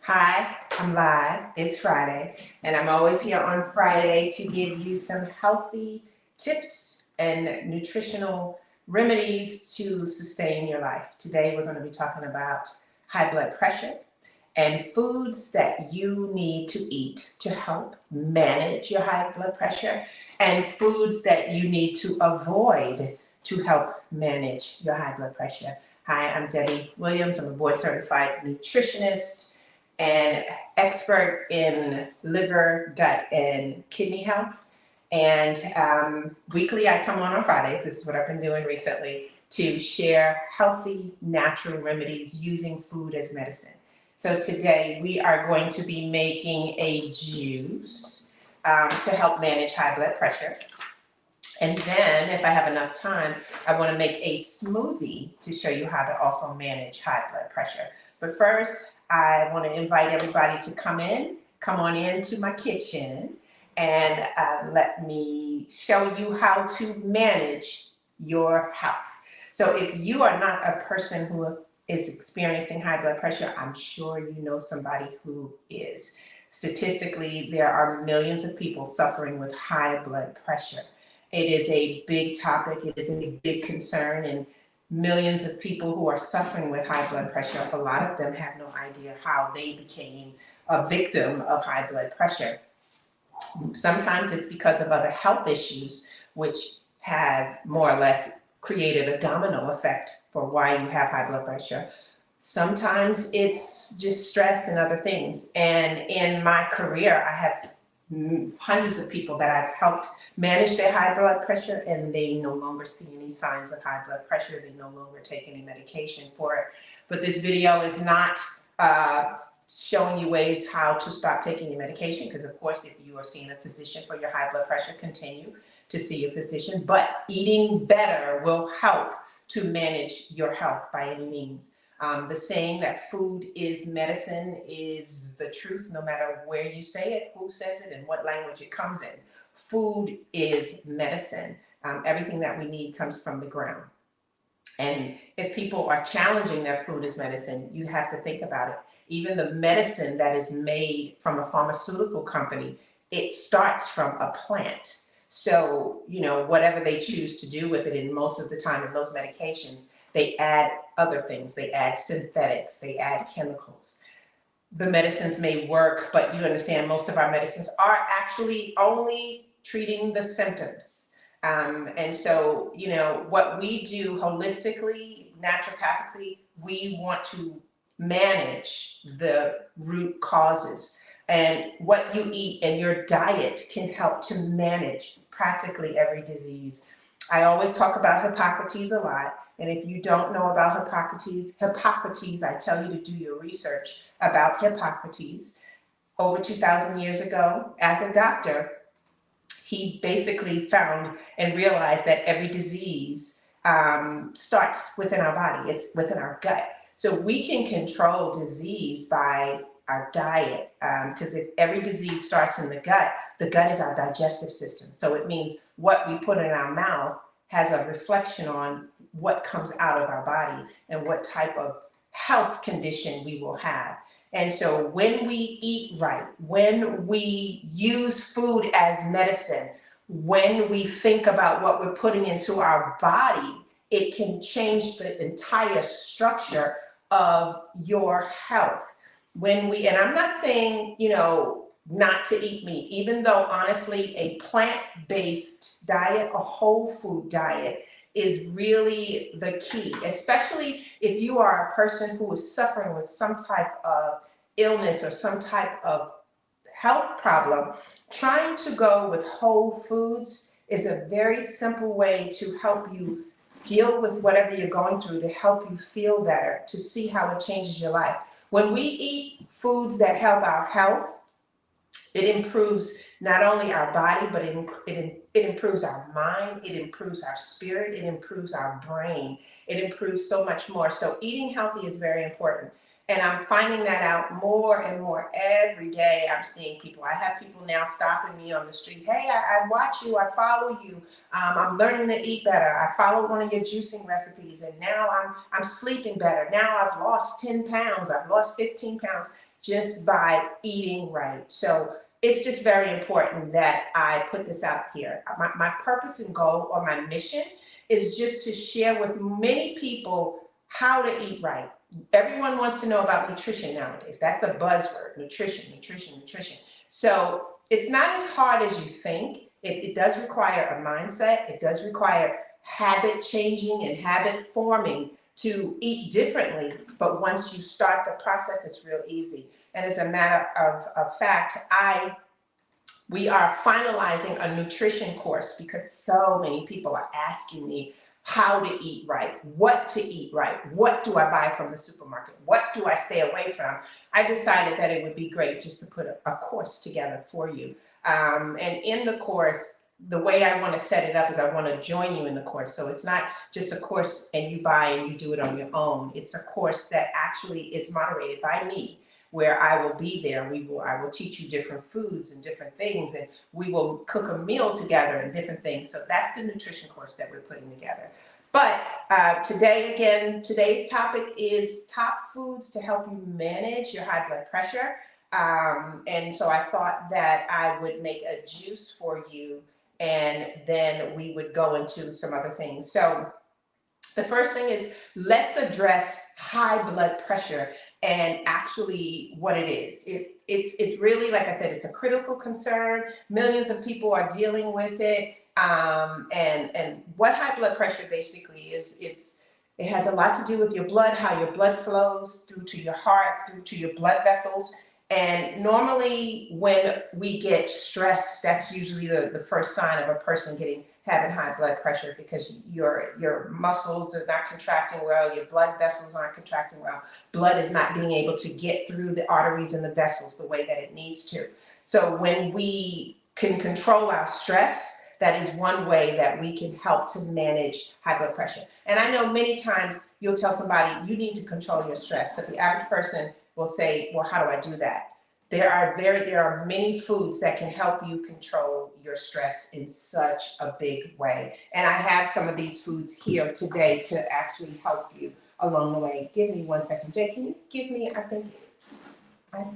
Hi, I'm live. It's Friday, and I'm always here on Friday to give you some healthy tips and nutritional remedies to sustain your life. Today, we're going to be talking about high blood pressure and foods that you need to eat to help manage your high blood pressure, and foods that you need to avoid to help manage your high blood pressure. Hi, I'm Debbie Williams. I'm a board certified nutritionist and expert in liver, gut, and kidney health. And weekly, I come on Fridays. This is what I've been doing recently to share healthy, natural remedies using food as medicine. So today we are going to be making a juice to help manage high blood pressure. And then, if I have enough time, I want to make a smoothie to show you how to also manage high blood pressure. But first, I want to invite everybody to come on into my kitchen, and let me show you how to manage your health. So, if you are not a person who is experiencing high blood pressure, I'm sure you know somebody who is. Statistically, there are millions of people suffering with high blood pressure. It is a big topic, it is a big concern, and millions of people who are suffering with high blood pressure, a lot of them have no idea how they became a victim of high blood pressure. Sometimes it's because of other health issues, which have more or less created a domino effect for why you have high blood pressure. Sometimes it's just stress and other things. And in my career, I have hundreds of people that I've helped manage their high blood pressure, and they no longer see any signs of high blood pressure. They no longer take any medication for it. But this video is not showing you ways how to stop taking your medication, because of course, if you are seeing a physician for your high blood pressure, continue to see your physician. But eating better will help to manage your health by any means. The saying that food is medicine is the truth, no matter where you say it, who says it, and what language it comes in. Food is medicine. Everything that we need comes from the ground. And if people are challenging their food as medicine, you have to think about it. Even the medicine that is made from a pharmaceutical company, it starts from a plant. So, whatever they choose to do with it, and most of the time in those medications, they add other things. They add synthetics, they add chemicals. The medicines may work, but you understand most of our medicines are actually only treating the symptoms. And so, what we do holistically, naturopathically, we want to manage the root causes. And what you eat and your diet can help to manage practically every disease. I always talk about Hippocrates a lot. And if you don't know about Hippocrates, I tell you to do your research about Hippocrates. Over 2,000 years ago, as a doctor, he basically found and realized that every disease starts within our body. It's within our gut. So we can control disease by our diet, because if every disease starts in the gut is our digestive system. So it means what we put in our mouth has a reflection on what comes out of our body and what type of health condition we will have. And so when we eat right, when we use food as medicine, when we think about what we're putting into our body, it can change the entire structure of your health. And I'm not saying, not to eat meat, even though honestly, a plant-based diet, a whole food diet, is really the key, especially if you are a person who is suffering with some type of illness or some type of health problem. Trying to go with whole foods is a very simple way to help you deal with whatever you're going through, to help you feel better, to see how it changes your life. When we eat foods that help our health, it improves not only our body, but it improves our mind, it improves our spirit, it improves our brain, it improves so much more. So eating healthy is very important. And I'm finding that out more and more every day. I'm seeing people. I have people now stopping me on the street. Hey, I watch you. I follow you. I'm learning to eat better. I followed one of your juicing recipes, and now I'm sleeping better. Now I've lost 10 pounds. I've lost 15 pounds. just by eating right. So it's just very important that I put this out here. My purpose and goal, or my mission, is just to share with many people how to eat right. Everyone wants to know about nutrition nowadays. That's a buzzword: nutrition, nutrition, nutrition. So it's not as hard as you think. It does require a mindset. It does require habit changing and habit forming to eat differently. But once you start the process, it's real easy. And as a matter of fact, we are finalizing a nutrition course because so many people are asking me how to eat right, what to eat right, what do I buy from the supermarket, what do I stay away from. I decided that it would be great just to put a course together for you. And in the course, the way I want to set it up is I want to join you in the course. So it's not just a course and you buy and you do it on your own. It's a course that actually is moderated by me, where I will be there. I will teach you different foods and different things, and we will cook a meal together and different things. So that's the nutrition course that we're putting together. But today's topic is top foods to help you manage your high blood pressure. And so I thought that I would make a juice for you, and then we would go into some other things. So the first thing is, let's address high blood pressure and actually what it is. It's really, like I said, it's a critical concern. Millions of people are dealing with it. And what high blood pressure basically is, it has a lot to do with your blood, how your blood flows through to your heart, through to your blood vessels. And normally when we get stressed, that's usually the first sign of a person having high blood pressure, because your muscles are not contracting well, your blood vessels aren't contracting well, blood is not being able to get through the arteries and the vessels the way that it needs to. So when we can control our stress, that is one way that we can help to manage high blood pressure. And I know many times you'll tell somebody you need to control your stress, but the average person will say, well, how do I do that? There are many foods that can help you control your stress in such a big way. And I have some of these foods here today to actually help you along the way. Give me 1 second. Jay, can you give me, I don't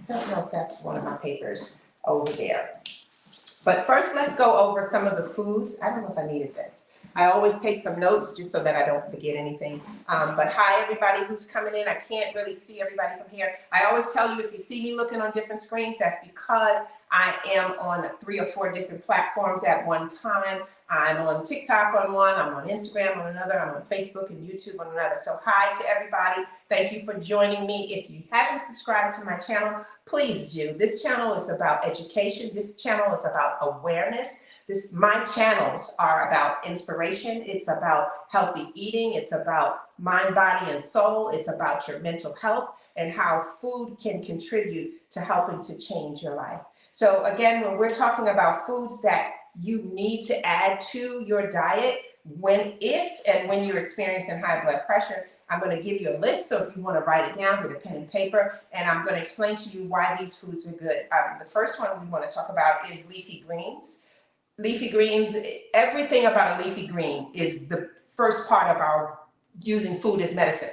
know if that's one of my papers over there. But first, let's go over some of the foods. I don't know if I needed this. I always take some notes just so that I don't forget anything. But hi, everybody who's coming in. I can't really see everybody from here. I always tell you, if you see me looking on different screens, that's because I am on 3 or 4 different platforms at one time. I'm on TikTok on one, I'm on Instagram on another, I'm on Facebook and YouTube on another. So hi to everybody. Thank you for joining me. If you haven't subscribed to my channel, please do. This channel is about education. This channel is about awareness. My channels are about inspiration. It's about healthy eating. It's about mind, body, and soul. It's about your mental health and how food can contribute to helping to change your life. So again, when we're talking about foods that you need to add to your diet, if and when you're experiencing high blood pressure, I'm going to give you a list. So if you want to write it down, get a pen and paper, and I'm going to explain to you why these foods are good. The first one we want to talk about is leafy greens. Leafy greens, everything about a leafy green is the first part of our using food as medicine.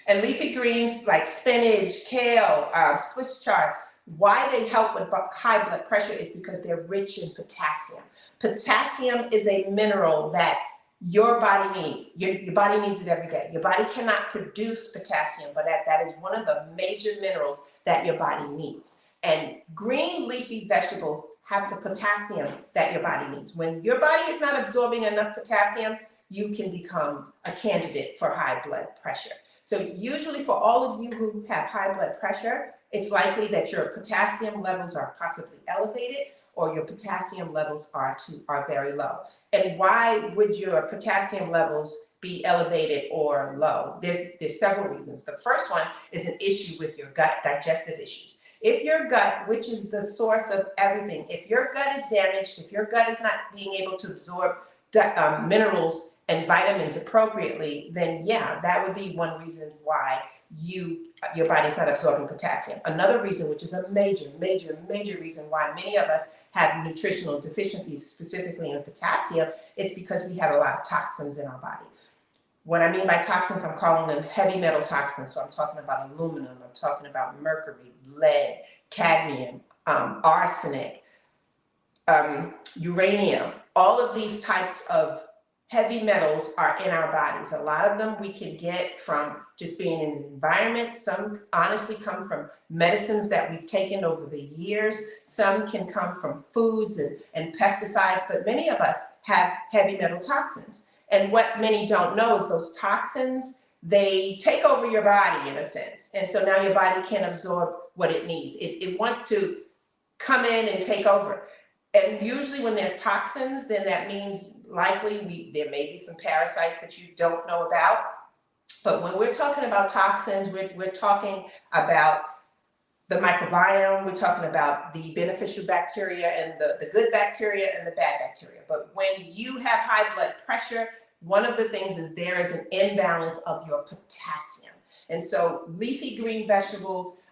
And leafy greens like spinach, kale, Swiss chard, why they help with high blood pressure is because they're rich in potassium. Potassium is a mineral that your body needs. Your body needs it every day. Your body cannot produce potassium, but that is one of the major minerals that your body needs. And green leafy vegetables have the potassium that your body needs. When your body is not absorbing enough potassium, you can become a candidate for high blood pressure. So usually for all of you who have high blood pressure, it's likely that your potassium levels are possibly elevated or your potassium levels are very low. And why would your potassium levels be elevated or low? There's several reasons. The first one is an issue with your gut, digestive issues. If your gut, which is the source of everything, if your gut is damaged, if your gut is not being able to absorb minerals and vitamins appropriately, then yeah, that would be one reason why your body's not absorbing potassium. Another reason, which is a major reason why many of us have nutritional deficiencies, specifically in potassium, is because we have a lot of toxins in our body. What I mean by toxins, I'm calling them heavy metal toxins. So I'm talking about aluminum, I'm talking about mercury, lead, cadmium, arsenic, uranium. All of these types of heavy metals are in our bodies. A lot of them we can get from just being in the environment. Some honestly come from medicines that we've taken over the years. Some can come from foods and pesticides, but many of us have heavy metal toxins. And what many don't know is those toxins, they take over your body in a sense. And so now your body can't absorb what it needs. It wants to come in and take over. And usually when there's toxins, then that means likely there may be some parasites that you don't know about. But when we're talking about toxins, we're talking about the microbiome, we're talking about the beneficial bacteria and the good bacteria and the bad bacteria. But when you have high blood pressure, one of the things is there is an imbalance of your potassium. And so leafy green vegetables,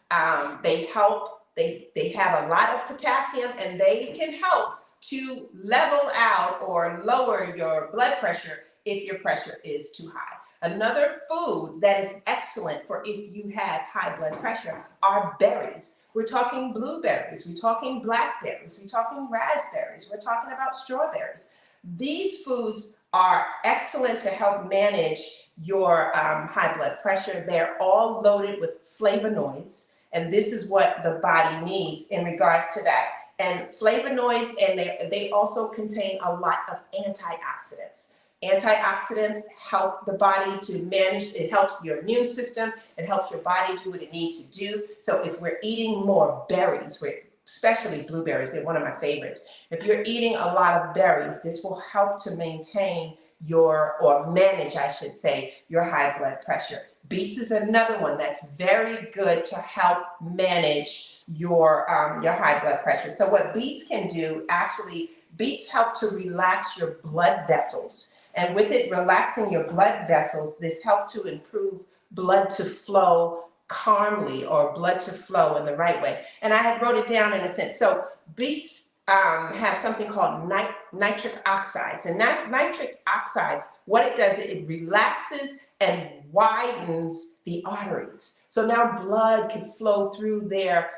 they help. They have a lot of potassium, and they can help to level out or lower your blood pressure if your pressure is too high. Another food that is excellent for if you have high blood pressure are berries. We're talking blueberries, we're talking blackberries, we're talking raspberries, we're talking about strawberries. These foods are excellent to help manage your high blood pressure. They're all loaded with flavonoids. And this is what the body needs in regards to that. And flavonoids, and they also contain a lot of antioxidants. Antioxidants help the body to manage, it helps your immune system, it helps your body do what it needs to do. So if we're eating more berries, especially blueberries, they're one of my favorites. If you're eating a lot of berries, this will help to maintain or manage, I should say, your high blood pressure. Beets is another one that's very good to help manage your high blood pressure. So what beets can do, actually, beets help to relax your blood vessels. And with it relaxing your blood vessels, this helps to improve blood to flow calmly, or blood to flow in the right way. And I had wrote it down in a sense. So beets have something called nitric oxides. And nitric oxides, what it does, it relaxes and widens the arteries. So now blood can flow through there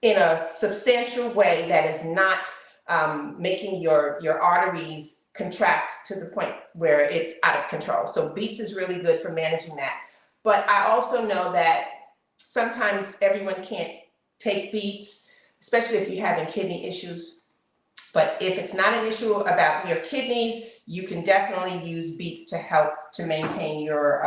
in a substantial way that is not making your arteries contract to the point where it's out of control. So beets is really good for managing that. But I also know that sometimes everyone can't take beets, especially if you're having kidney issues. But if it's not an issue about your kidneys, you can definitely use beets to help to maintain your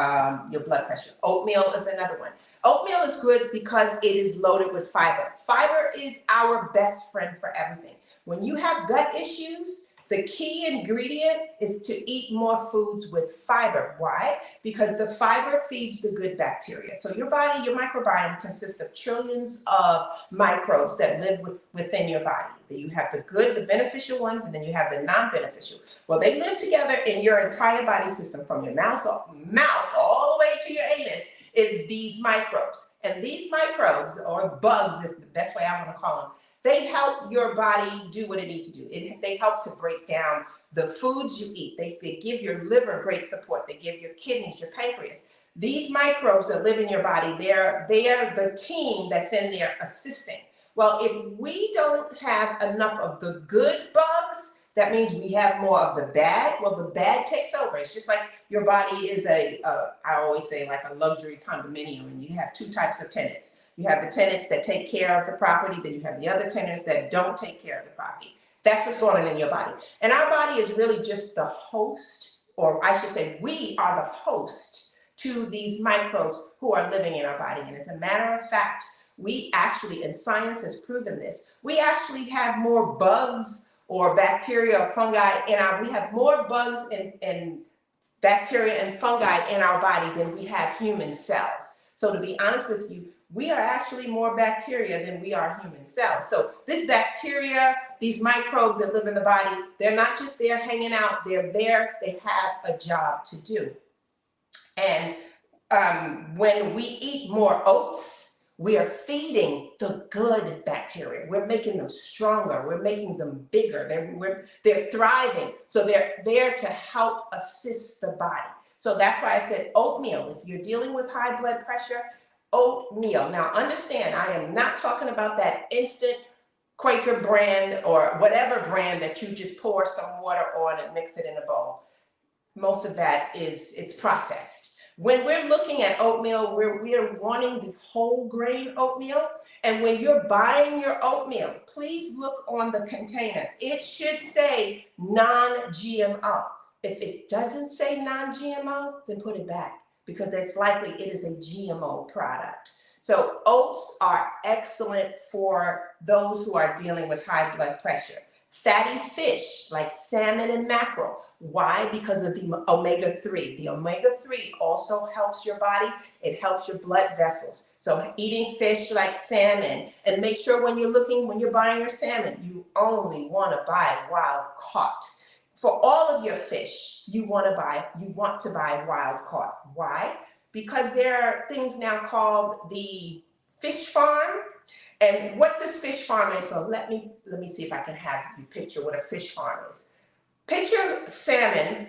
blood pressure. Oatmeal is another one. Oatmeal is good because it is loaded with fiber. Fiber is our best friend for everything. When you have gut issues, the key ingredient is to eat more foods with fiber. Why? Because the fiber feeds the good bacteria. So your body, your microbiome consists of trillions of microbes that live within your body. You have the good, the beneficial ones, and then you have the non-beneficial. Well, they live together in your entire body system, from your mouth all the way to your anus, is these microbes. And these microbes, or bugs is the best way I want to call them, they help your body do what it needs to do. They help to break down the foods you eat. They give your liver great support. They give your kidneys, your pancreas. These microbes that live in your body, they're the team that's in there assisting. Well, if we don't have enough of the good bugs, that means we have more of the bad. Well, the bad takes over. It's just like your body is I always say, like a luxury condominium, and you have two types of tenants. You have the tenants that take care of the property, then you have the other tenants that don't take care of the property. That's what's going on in your body. And our body is really just the host, or I should say, we are the host to these microbes who are living in our body. And as a matter of fact, we actually, and science has proven this, we actually have more bugs or bacteria or fungi we have more bugs and bacteria and fungi in our body than we have human cells. So to be honest with you, we are actually more bacteria than we are human cells. So this bacteria, these microbes that live in the body, they're not just there hanging out, they're there, they have a job to do. And when we eat more oats, we are feeding the good bacteria. We're making them stronger. We're making them bigger. They're thriving. So they're there to help assist the body. So that's why I said oatmeal. If you're dealing with high blood pressure, oatmeal. Now understand, I am not talking about that instant Quaker brand or whatever brand that you just pour some water on and mix it in a bowl. Most of that it's processed. When we're looking at oatmeal, we're wanting the whole grain oatmeal. And when you're buying your oatmeal, please look on the container. It should say non-GMO. If it doesn't say non-GMO, then put it back because that's likely it is a GMO product. So oats are excellent for those who are dealing with high blood pressure. Fatty fish like salmon and mackerel. Why? Because of the omega-3. The omega-3 also helps your body. It helps your blood vessels. So eating fish like salmon, and make sure when you're buying your salmon, you only want to buy wild caught. For all of your fish, you want to buy wild caught. Why? Because there are things now called the fish farm. And what this fish farm is, so let me see if I can have you picture what a fish farm is. Picture salmon,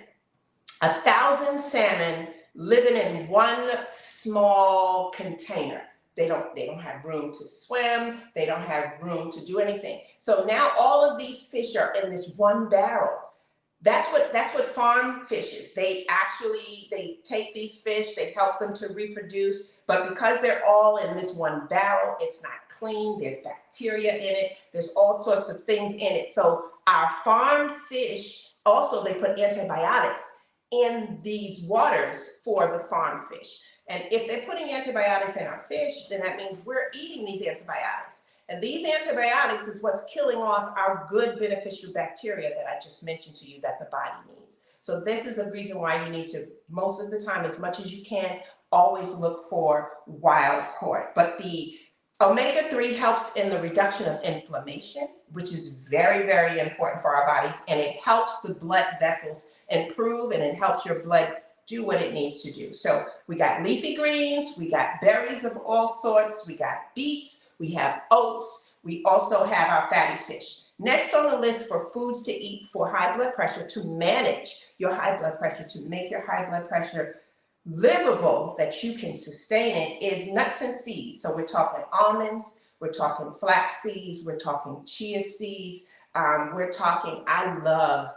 1,000 salmon living in one small container. They don't have room to swim. They don't have room to do anything. So now all of these fish are in this one barrel. That's what farm fish is. They take these fish, they help them to reproduce, but because they're all in this one barrel, it's not clean, there's bacteria in it, there's all sorts of things in it. So our farm fish, also they put antibiotics in these waters for the farm fish. And if they're putting antibiotics in our fish, then that means we're eating these antibiotics. And these antibiotics is what's killing off our good beneficial bacteria that I just mentioned to you that the body needs. So this is a reason why you need to, most of the time, as much as you can, always look for wild caught. But the omega-3 helps in the reduction of inflammation, which is very, very important for our bodies. And it helps the blood vessels improve, and it helps your blood do what it needs to do. So we got leafy greens, we got berries of all sorts, we got beets, we have oats, we also have our fatty fish. Next on the list for foods to eat for high blood pressure, to manage your high blood pressure, to make your high blood pressure livable, that you can sustain it, is nuts and seeds. So we're talking almonds, we're talking flax seeds, we're talking chia seeds, we're talking, I don't know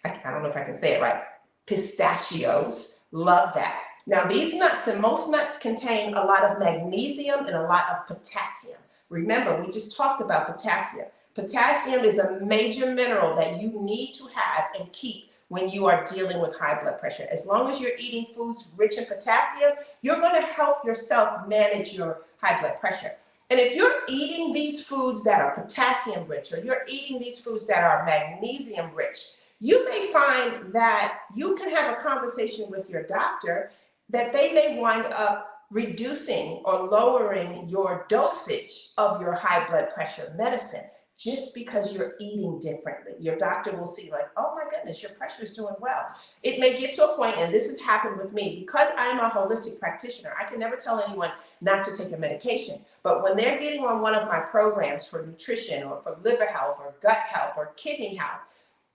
if I can say it right, pistachios, love that. Now these nuts, and most nuts, contain a lot of magnesium and a lot of potassium. Remember, we just talked about potassium. Potassium is a major mineral that you need to have and keep when you are dealing with high blood pressure. As long as you're eating foods rich in potassium, you're going to help yourself manage your high blood pressure. And if you're eating these foods that are potassium rich, or you're eating these foods that are magnesium rich, you may find that you can have a conversation with your doctor that they may wind up reducing or lowering your dosage of your high blood pressure medicine just because you're eating differently. Your doctor will see like, oh my goodness, your pressure is doing well. It may get to a point, and this has happened with me, because I'm a holistic practitioner, I can never tell anyone not to take a medication. But when they're getting on one of my programs for nutrition or for liver health or gut health or kidney health,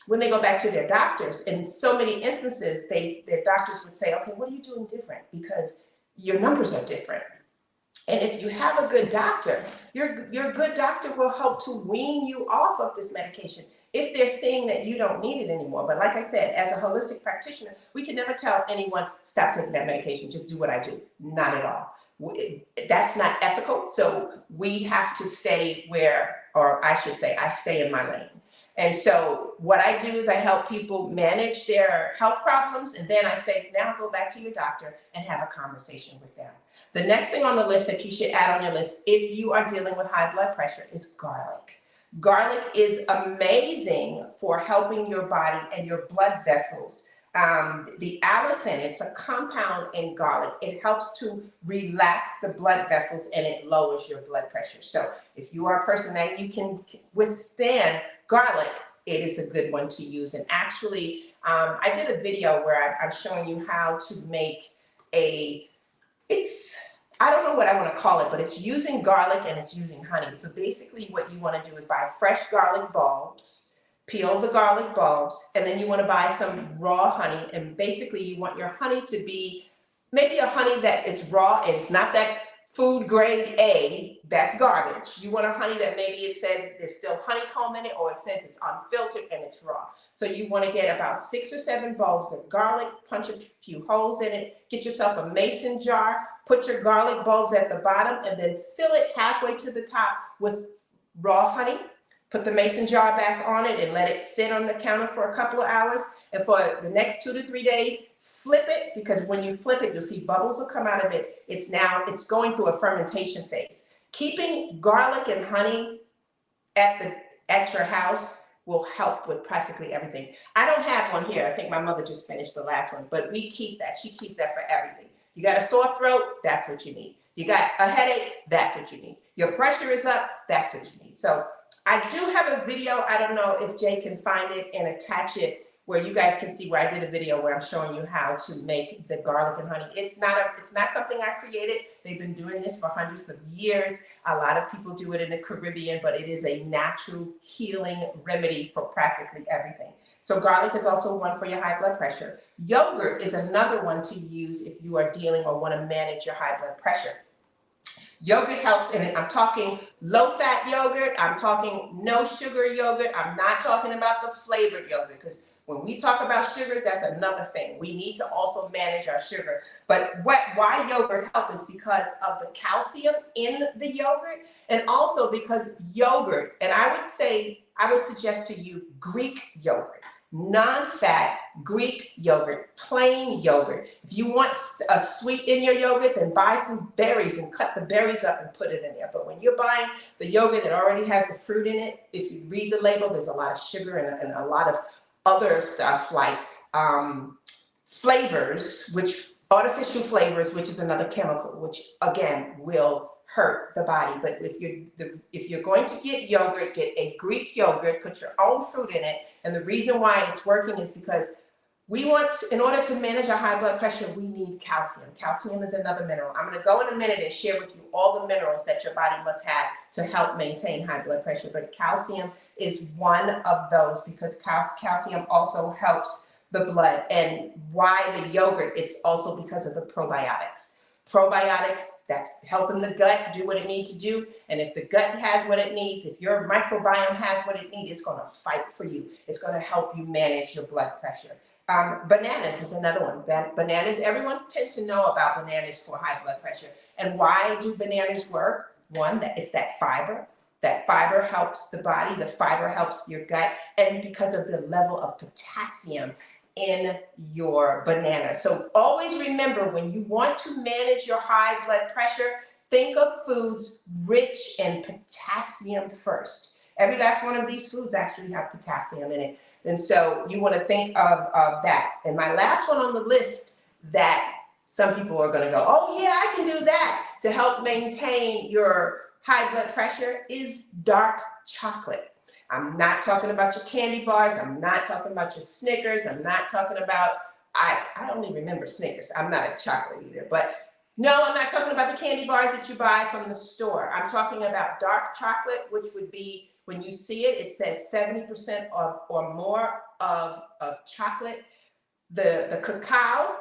when they go back to their doctors, in so many instances, their doctors would say, okay, what are you doing different? Because your numbers are different. And if you have a good doctor, your good doctor will help to wean you off of this medication if they're seeing that you don't need it anymore. But like I said, as a holistic practitioner, we can never tell anyone, stop taking that medication, just do what I do. Not at all. That's not ethical. So we have to stay where, or I should say, I stay in my lane. And so what I do is I help people manage their health problems, and then I say, now go back to your doctor and have a conversation with them. The next thing on the list that you should add on your list if you are dealing with high blood pressure is garlic. Garlic is amazing for helping your body and your blood vessels. The allicin, it's a compound in garlic. It helps to relax the blood vessels, and it lowers your blood pressure. So if you are a person that you can withstand garlic, it is a good one to use. And actually, I did a video where I'm showing you how to make I don't know what I want to call it, but it's using garlic and it's using honey. So basically what you want to do is buy fresh garlic bulbs, peel the garlic bulbs, and then you want to buy some raw honey. And basically you want your honey to be maybe a honey that is raw. It's not that food grade A, that's garbage. You want a honey that maybe it says there's still honeycomb in it, or it says it's unfiltered and it's raw. So you want to get about 6 or 7 bulbs of garlic, punch a few holes in it, get yourself a mason jar, put your garlic bulbs at the bottom, and then fill it halfway to the top with raw honey. Put the mason jar back on it and let it sit on the counter for a couple of hours. And for the next 2 to 3 days, flip it, because when you flip it, you'll see bubbles will come out of it. It's going through a fermentation phase. Keeping garlic and honey at your house will help with practically everything. I don't have one here. I think my mother just finished the last one, but we keep that. She keeps that for everything. You got a sore throat, that's what you need. You got a headache, that's what you need. Your pressure is up, that's what you need. So I do have a video. I don't know if Jay can find it and attach it where you guys can see where I did a video where I'm showing you how to make the garlic and honey. It's not something I created. They've been doing this for hundreds of years. A lot of people do it in the Caribbean, but it is a natural healing remedy for practically everything. So garlic is also one for your high blood pressure. Yogurt is another one to use if you are dealing or want to manage your high blood pressure. Yogurt helps, and I'm talking low-fat yogurt. I'm talking no-sugar yogurt. I'm not talking about the flavored yogurt, because when we talk about sugars, that's another thing. We need to also manage our sugar. But why yogurt helps is because of the calcium in the yogurt, and also because yogurt, and I would suggest to you Greek yogurt. Non-fat Greek yogurt, plain yogurt. If you want a sweet in your yogurt, then buy some berries and cut the berries up and put it in there. But when you're buying the yogurt that already has the fruit in it, if you read the label, there's a lot of sugar and a lot of other stuff like flavors, artificial flavors, which is another chemical, which again will hurt the body. But if you're going to get yogurt, get a Greek yogurt, put your own fruit in it. And the reason why it's working is because in order to manage our high blood pressure, we need calcium. Calcium is another mineral. I'm going to go in a minute and share with you all the minerals that your body must have to help maintain high blood pressure. But calcium is one of those, because calcium also helps the blood. And why the yogurt? It's also because of the probiotics. Probiotics, that's helping the gut do what it needs to do. And if the gut has what it needs, if your microbiome has what it needs, it's going to fight for you. It's going to help you manage your blood pressure. Bananas is another one. Bananas, everyone tends to know about bananas for high blood pressure. And why do bananas work? One, it's that fiber. That fiber helps the body. The fiber helps your gut. And because of the level of potassium in your banana. So always remember, when you want to manage your high blood pressure, think of foods rich in potassium first. Every last one of these foods actually have potassium in it. And so you want to think of that. And my last one on the list that some people are going to go, oh yeah, I can do that to help maintain your high blood pressure, is dark chocolate. I'm not talking about your candy bars. I'm not talking about your Snickers. I'm not talking about, I don't even remember Snickers. I'm not a chocolate eater, but no, I'm not talking about the candy bars that you buy from the store. I'm talking about dark chocolate, which would be, when you see it, it says 70% or more of chocolate. The cacao,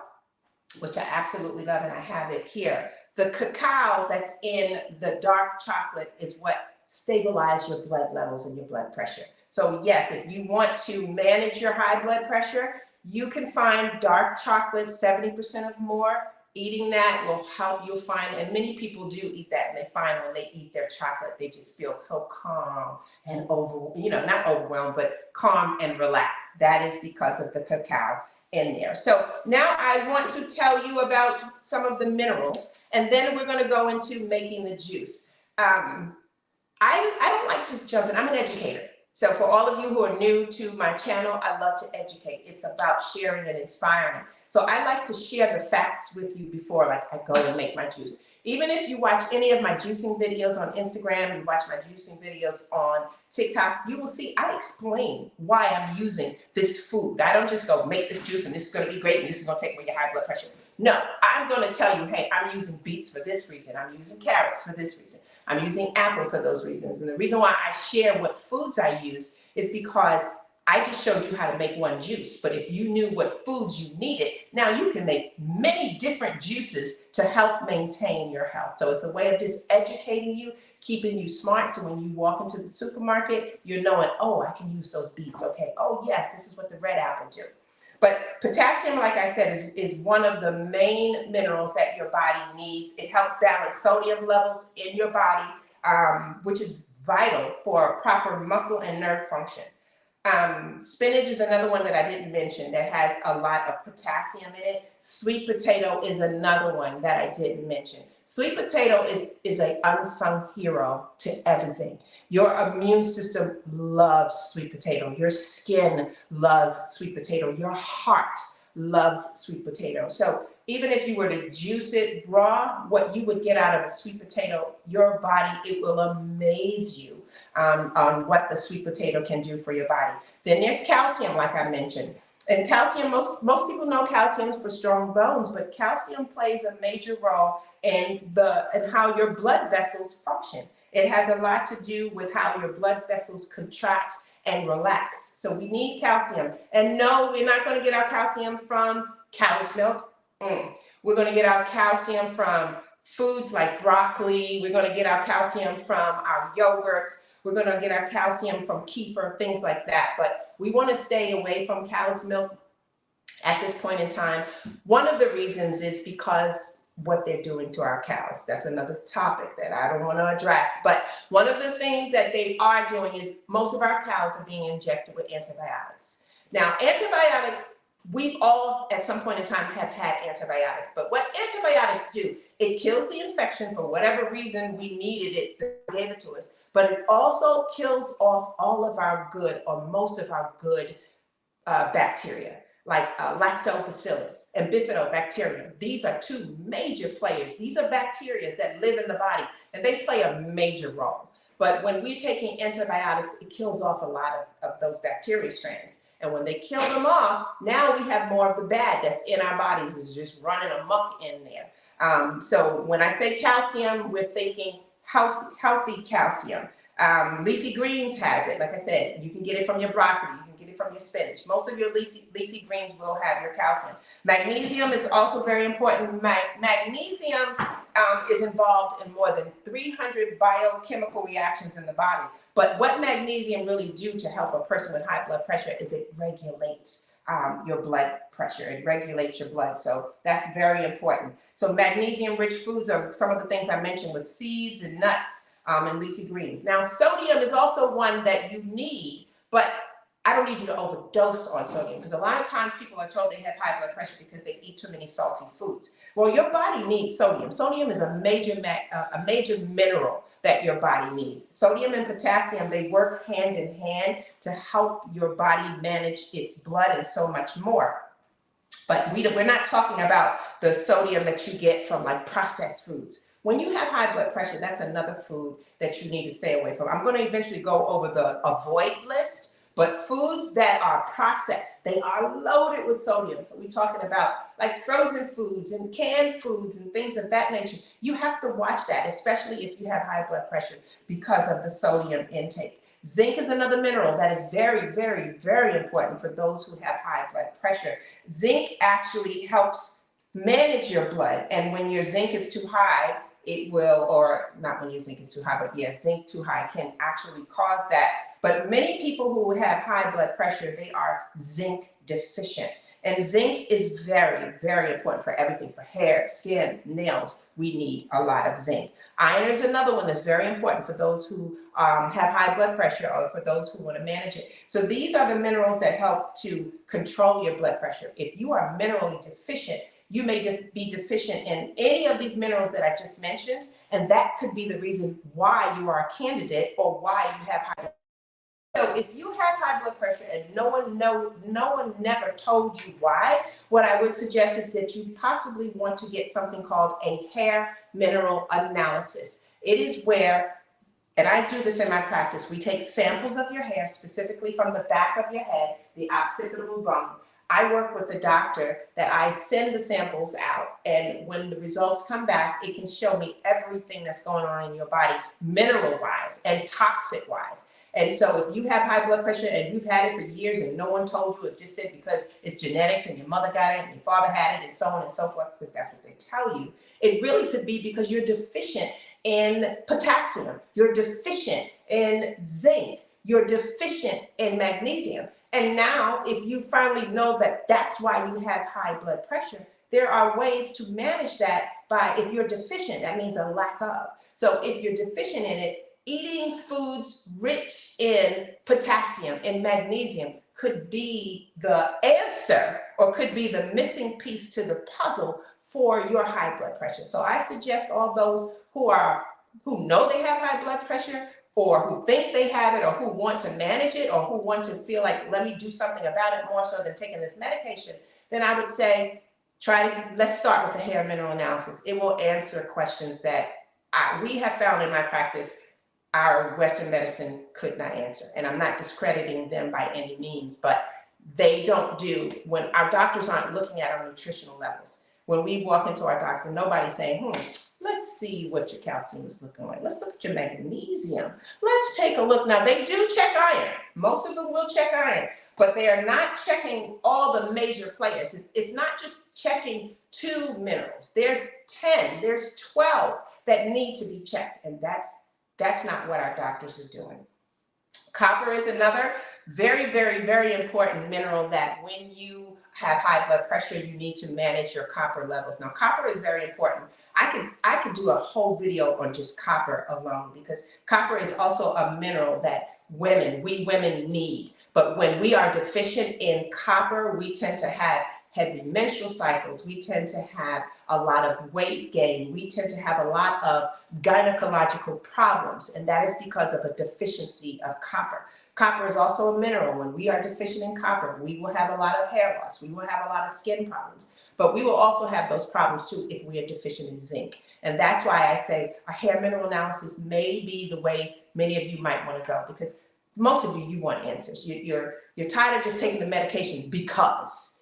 which I absolutely love, and I have it here. The cacao that's in the dark chocolate is what stabilize your blood levels and your blood pressure. So yes, if you want to manage your high blood pressure, you can find dark chocolate, 70% or more. Eating that will help. You'll find, and many people do eat that, and they find when they eat their chocolate, they just feel so calm and not overwhelmed, but calm and relaxed. That is because of the cacao in there. So now I want to tell you about some of the minerals, and then we're going to go into making the juice. I don't like just jumping. I'm an educator. So for all of you who are new to my channel, I love to educate. It's about sharing and inspiring. So I like to share the facts with you before I go and make my juice. Even if you watch any of my juicing videos on Instagram, you watch my juicing videos on TikTok, you will see I explain why I'm using this food. I don't just go make this juice and this is going to be great and this is going to take away your high blood pressure. No, I'm going to tell you, hey, I'm using beets for this reason. I'm using carrots for this reason. I'm using apple for those reasons. And the reason why I share what foods I use is because I just showed you how to make one juice, but if you knew what foods you needed, now you can make many different juices to help maintain your health. So it's a way of just educating you, keeping you smart. So when you walk into the supermarket, you're knowing, oh, I can use those beets. Okay. Oh, yes, this is what the red apple do. But potassium, like I said, is one of the main minerals that your body needs. It helps balance sodium levels in your body, which is vital for proper muscle and nerve function. Spinach is another one that I didn't mention that has a lot of potassium in it. Sweet potato is another one that I didn't mention. Sweet potato is an unsung hero to everything. Your immune system loves sweet potato. Your skin loves sweet potato. Your heart loves sweet potato. So even if you were to juice it raw, what you would get out of a sweet potato, your body, it will amaze you on what the sweet potato can do for your body. Then there's calcium, like I mentioned. And calcium, most people know calcium for strong bones, but calcium plays a major role in how your blood vessels function. It has a lot to do with how your blood vessels contract and relax. So we need calcium. And no, we're not going to get our calcium from cow's milk. We're going to get our calcium from foods like broccoli. We're going to get our calcium from our yogurts. We're going to get our calcium from kefir, things like that. But we want to stay away from cow's milk at this point in time. One of the reasons is because what they're doing to our cows. That's another topic that I don't want to address. But one of the things that they are doing is most of our cows are being injected with antibiotics. Now, antibiotics, we've all at some point in time have had antibiotics. But what antibiotics do, it kills the infection for whatever reason we needed it, they gave it to us. But it also kills off all of our good or most of our good bacteria, like lactobacillus and bifidobacterium. These are two major players. These are bacteria that live in the body, and they play a major role. But when we're taking antibiotics, it kills off a lot of those bacteria strands. And when they kill them off, now we have more of the bad that's in our bodies is just running amok in there. So when I say calcium, we're thinking healthy calcium. Leafy greens has it. Like I said, you can get it from your broccoli. You can get it from your spinach. Most of your leafy greens will have your calcium. Magnesium is also very important. Magnesium is involved in more than 300 biochemical reactions in the body. But what magnesium really do to help a person with high blood pressure is it regulates your blood pressure. It regulates your blood. So that's very important. So magnesium-rich foods are some of the things I mentioned with seeds and nuts. And leafy greens. Now, sodium is also one that you need, but I don't need you to overdose on sodium because a lot of times people are told they have high blood pressure because they eat too many salty foods. Well, your body needs sodium. Sodium is a major mineral that your body needs. Sodium and potassium, they work hand in hand to help your body manage its blood and so much more. But we're not talking about the sodium that you get from like processed foods. When you have high blood pressure, that's another food that you need to stay away from. I'm going to eventually go over the avoid list, but foods that are processed, they are loaded with sodium. So we're talking about like frozen foods and canned foods and things of that nature. You have to watch that, especially if you have high blood pressure because of the sodium intake. Zinc is another mineral that is very, very, very important for those who have high blood pressure. Zinc actually helps manage your blood. And when your zinc is too high, it will, or not when your zinc is too high, but yeah, zinc too high can actually cause that. But many people who have high blood pressure, they are zinc deficient. And zinc is very, very important for everything, for hair, skin, nails. We need a lot of zinc. Iron is another one that's very important for those who have high blood pressure or for those who want to manage it. So these are the minerals that help to control your blood pressure. If you are minerally deficient, you may be deficient in any of these minerals that I just mentioned, and that could be the reason why you are a candidate or why you have high blood pressure. So if you have high blood pressure and no one never told you why, what I would suggest is that you possibly want to get something called a hair mineral analysis. It is where, and I do this in my practice, we take samples of your hair, specifically from the back of your head, the occipital bone. I work with a doctor that I send the samples out, and when the results come back, it can show me everything that's going on in your body, mineral-wise and toxic-wise. And so if you have high blood pressure and you've had it for years and no one told you, it just said because it's genetics and your mother got it and your father had it and so on and so forth, because that's what they tell you, it really could be because you're deficient in potassium, you're deficient in zinc, you're deficient in magnesium. And now, if you finally know that that's why you have high blood pressure, there are ways to manage that by, if you're deficient, that means a lack of. So if you're deficient in it, eating foods rich in potassium and magnesium could be the answer, or could be the missing piece to the puzzle for your high blood pressure. So I suggest all those who know they have high blood pressure, or who think they have it, or who want to manage it, or who want to feel like, let me do something about it more so than taking this medication, then I would say, let's start with the hair mineral analysis. It will answer questions that we have found in my practice our Western medicine could not answer. And I'm not discrediting them by any means, but they don't do, when our doctors aren't looking at our nutritional levels. When we walk into our doctor, nobody's saying, let's see what your calcium is looking like. Let's look at your magnesium. Let's take a look. Now, they do check iron. Most of them will check iron, but they are not checking all the major players. It's not just checking 2 minerals. There's 10, there's 12 that need to be checked, and that's not what our doctors are doing. Copper is another very, very, very important mineral that when you have high blood pressure, you need to manage your copper levels. Now, copper is very important. I could do a whole video on just copper alone, because copper is also a mineral that we women need. But when we are deficient in copper, we tend to have heavy menstrual cycles. We tend to have a lot of weight gain. We tend to have a lot of gynecological problems, and that is because of a deficiency of copper. Copper is also a mineral. When we are deficient in copper, we will have a lot of hair loss. We will have a lot of skin problems, but we will also have those problems too if we are deficient in zinc. And that's why I say a hair mineral analysis may be the way many of you might want to go, because most of you want answers. You're tired of just taking the medication because.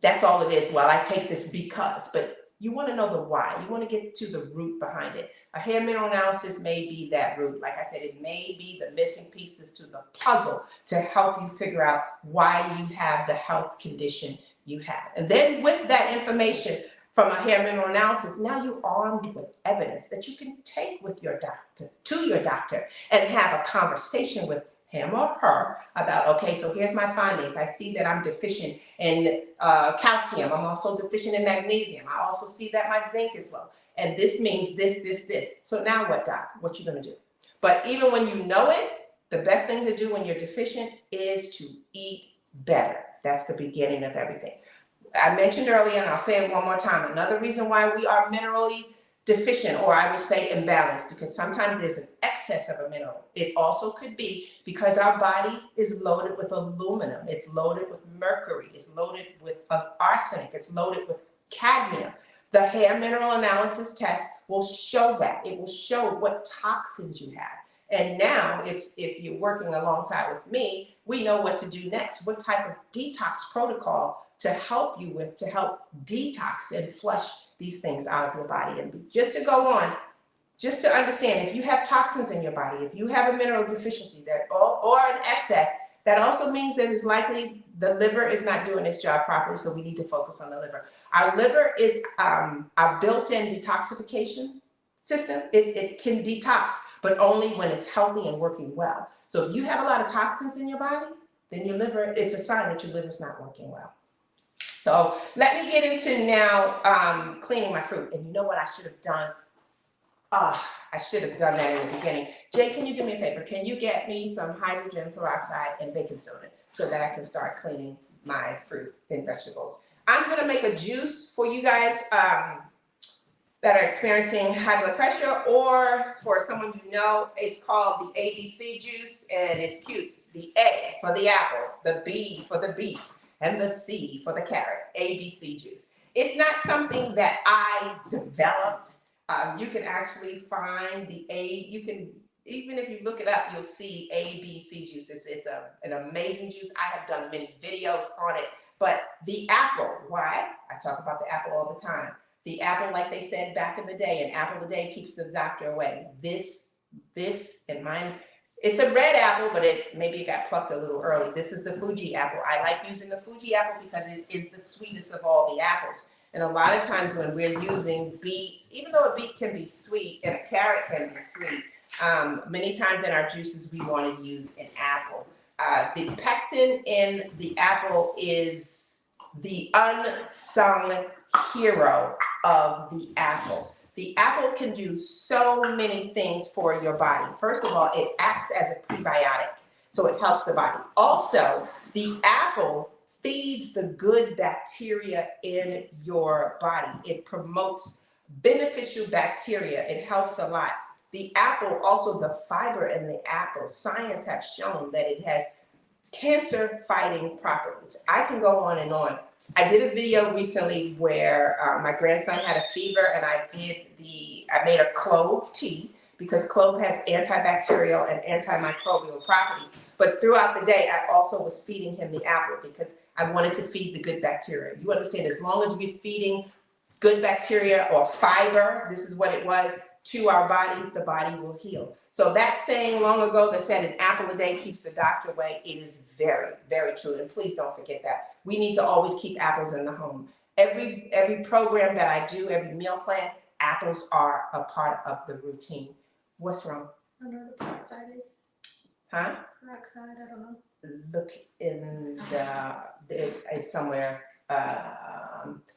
That's all it is. Well, I take this because, but you want to know the why. You want to get to the root behind it. A hair mineral analysis may be that root. Like I said, it may be the missing pieces to the puzzle to help you figure out why you have the health condition you have. And then with that information from a hair mineral analysis, now you're armed with evidence that you can take with your doctor, to your doctor, and have a conversation with him or her about, okay, so here's my findings. I see that I'm deficient in calcium. I'm also deficient in magnesium. I also see that my zinc is low. And this means this. So now what, doc? What you gonna do? But even when you know it, the best thing to do when you're deficient is to eat better. That's the beginning of everything. I mentioned earlier, and I'll say it one more time, another reason why we are minerally deficient, or I would say imbalanced, because sometimes there's an excess of a mineral. It also could be because our body is loaded with aluminum, it's loaded with mercury, it's loaded with arsenic, it's loaded with cadmium. The hair mineral analysis test will show that. It will show what toxins you have. And now, if you're working alongside with me, we know what to do next. What type of detox protocol to help you with, to help detox and flush these things out of your body. And just to go on, just to understand, if you have toxins in your body, if you have a mineral deficiency or an excess, that also means that it's likely the liver is not doing its job properly, so we need to focus on the liver. Our liver is our built-in detoxification system. It can detox, but only when it's healthy and working well. So if you have a lot of toxins in your body, then your liver, it's a sign that your liver's not working well. So let me get into now cleaning my fruit. And you know what I should have done? I should have done that in the beginning. Jay, can you do me a favor? Can you get me some hydrogen peroxide and baking soda so that I can start cleaning my fruit and vegetables? I'm going to make a juice for you guys that are experiencing high blood pressure, or for someone you know, it's called the ABC juice, and it's cute. The A for the apple, the B for the beet, and the C for the carrot, ABC juice. It's not something that I developed. You can actually find the even if you look it up, you'll see ABC juice. It's an amazing juice. I have done many videos on it, but the apple, why? I talk about the apple all the time. The apple, like they said back in the day, an apple a day keeps the doctor away. This and mine, It's a red apple, but maybe it got plucked a little early. This is the Fuji apple. I like using the Fuji apple because it is the sweetest of all the apples. And a lot of times when we're using beets, even though a beet can be sweet and a carrot can be sweet, many times in our juices we want to use an apple. The pectin in the apple is the unsung hero of the apple. The apple can do so many things for your body. First of all, it acts as a prebiotic, so it helps the body. Also, the apple feeds the good bacteria in your body. It promotes beneficial bacteria. It helps a lot. The apple, also the fiber in the apple, science has shown that it has cancer-fighting properties. I can go on and on. I did a video recently where my grandson had a fever, and I made a clove tea because clove has antibacterial and antimicrobial properties. But throughout the day, I also was feeding him the apple because I wanted to feed the good bacteria. You understand, as long as we're feeding good bacteria or fiber, this is what it was, to our bodies, the body will heal. So that saying long ago that said an apple a day keeps the doctor away, it is very, very true. And please don't forget that. We need to always keep apples in the home. Every program that I do, every meal plan, apples are a part of the routine. What's wrong? I don't know what the peroxide is. Huh? Peroxide, I don't know. Look in it's somewhere.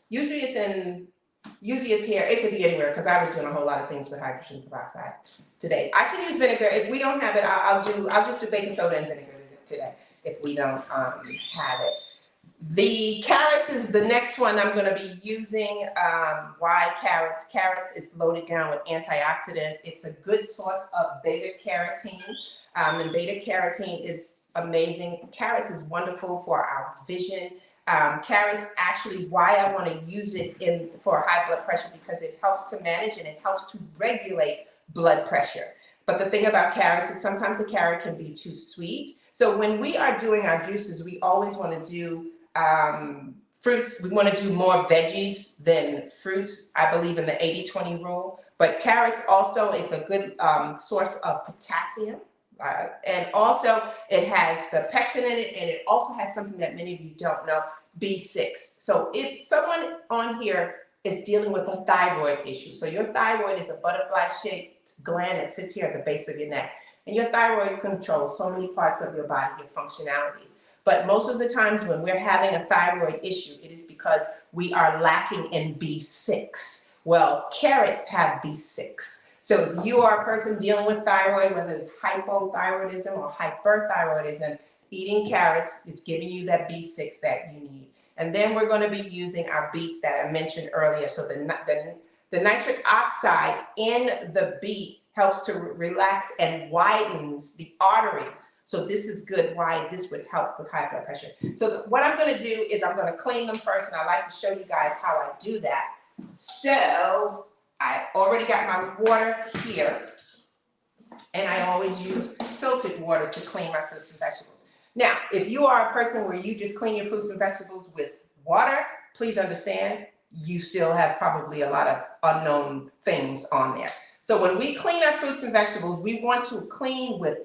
Usually it's here. It could be anywhere because I was doing a whole lot of things with hydrogen peroxide today. I can use vinegar. If we don't have it, I'll just do baking soda and vinegar today if we don't have it. The carrots is the next one I'm going to be using. Why carrots? Carrots is loaded down with antioxidants. It's a good source of beta carotene. And beta carotene is amazing. Carrots is wonderful for our vision. Carrots, actually, why I want to use it for high blood pressure, because it helps to manage and it helps to regulate blood pressure. But the thing about carrots is sometimes the carrot can be too sweet. So when we are doing our juices, we always want to do fruits. We want to do more veggies than fruits. I believe in the 80-20 rule. But carrots also is a good source of potassium. And also it has the pectin in it, and it also has something that many of you don't know, B6. So if someone on here is dealing with a thyroid issue, so your thyroid is a butterfly-shaped gland that sits here at the base of your neck, and your thyroid controls so many parts of your body, your functionalities. But most of the times when we're having a thyroid issue, it is because we are lacking in B6. Well, carrots have B6. So if you are a person dealing with thyroid, whether it's hypothyroidism or hyperthyroidism, eating carrots is giving you that B6 that you need. And then we're going to be using our beets that I mentioned earlier. So the nitric oxide in the beet helps to relax and widens the arteries. So this is good, why this would help with high blood pressure. So what I'm going to do is I'm going to clean them first, and I like to show you guys how I do that. So I already got my water here, and I always use filtered water to clean my fruits and vegetables. Now, if you are a person where you just clean your fruits and vegetables with water, please understand you still have probably a lot of unknown things on there. So when we clean our fruits and vegetables, we want to clean with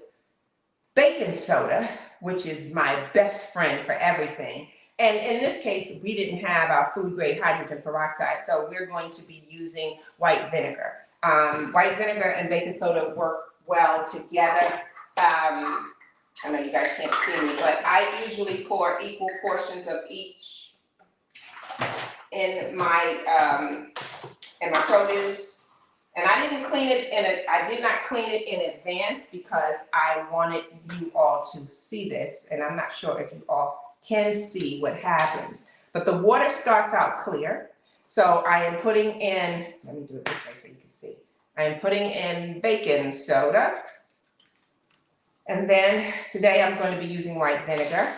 baking soda, which is my best friend for everything. And in this case, we didn't have our food grade hydrogen peroxide, so we're going to be using white vinegar. White vinegar and baking soda work well together. I know you guys can't see me, but I usually pour equal portions of each in my produce. And I did not clean it in advance because I wanted you all to see this, and I'm not sure if you all can see what happens. But the water starts out clear. So I am putting in, let me do it this way so you can see. I am putting in baking soda. And then today I'm going to be using white vinegar,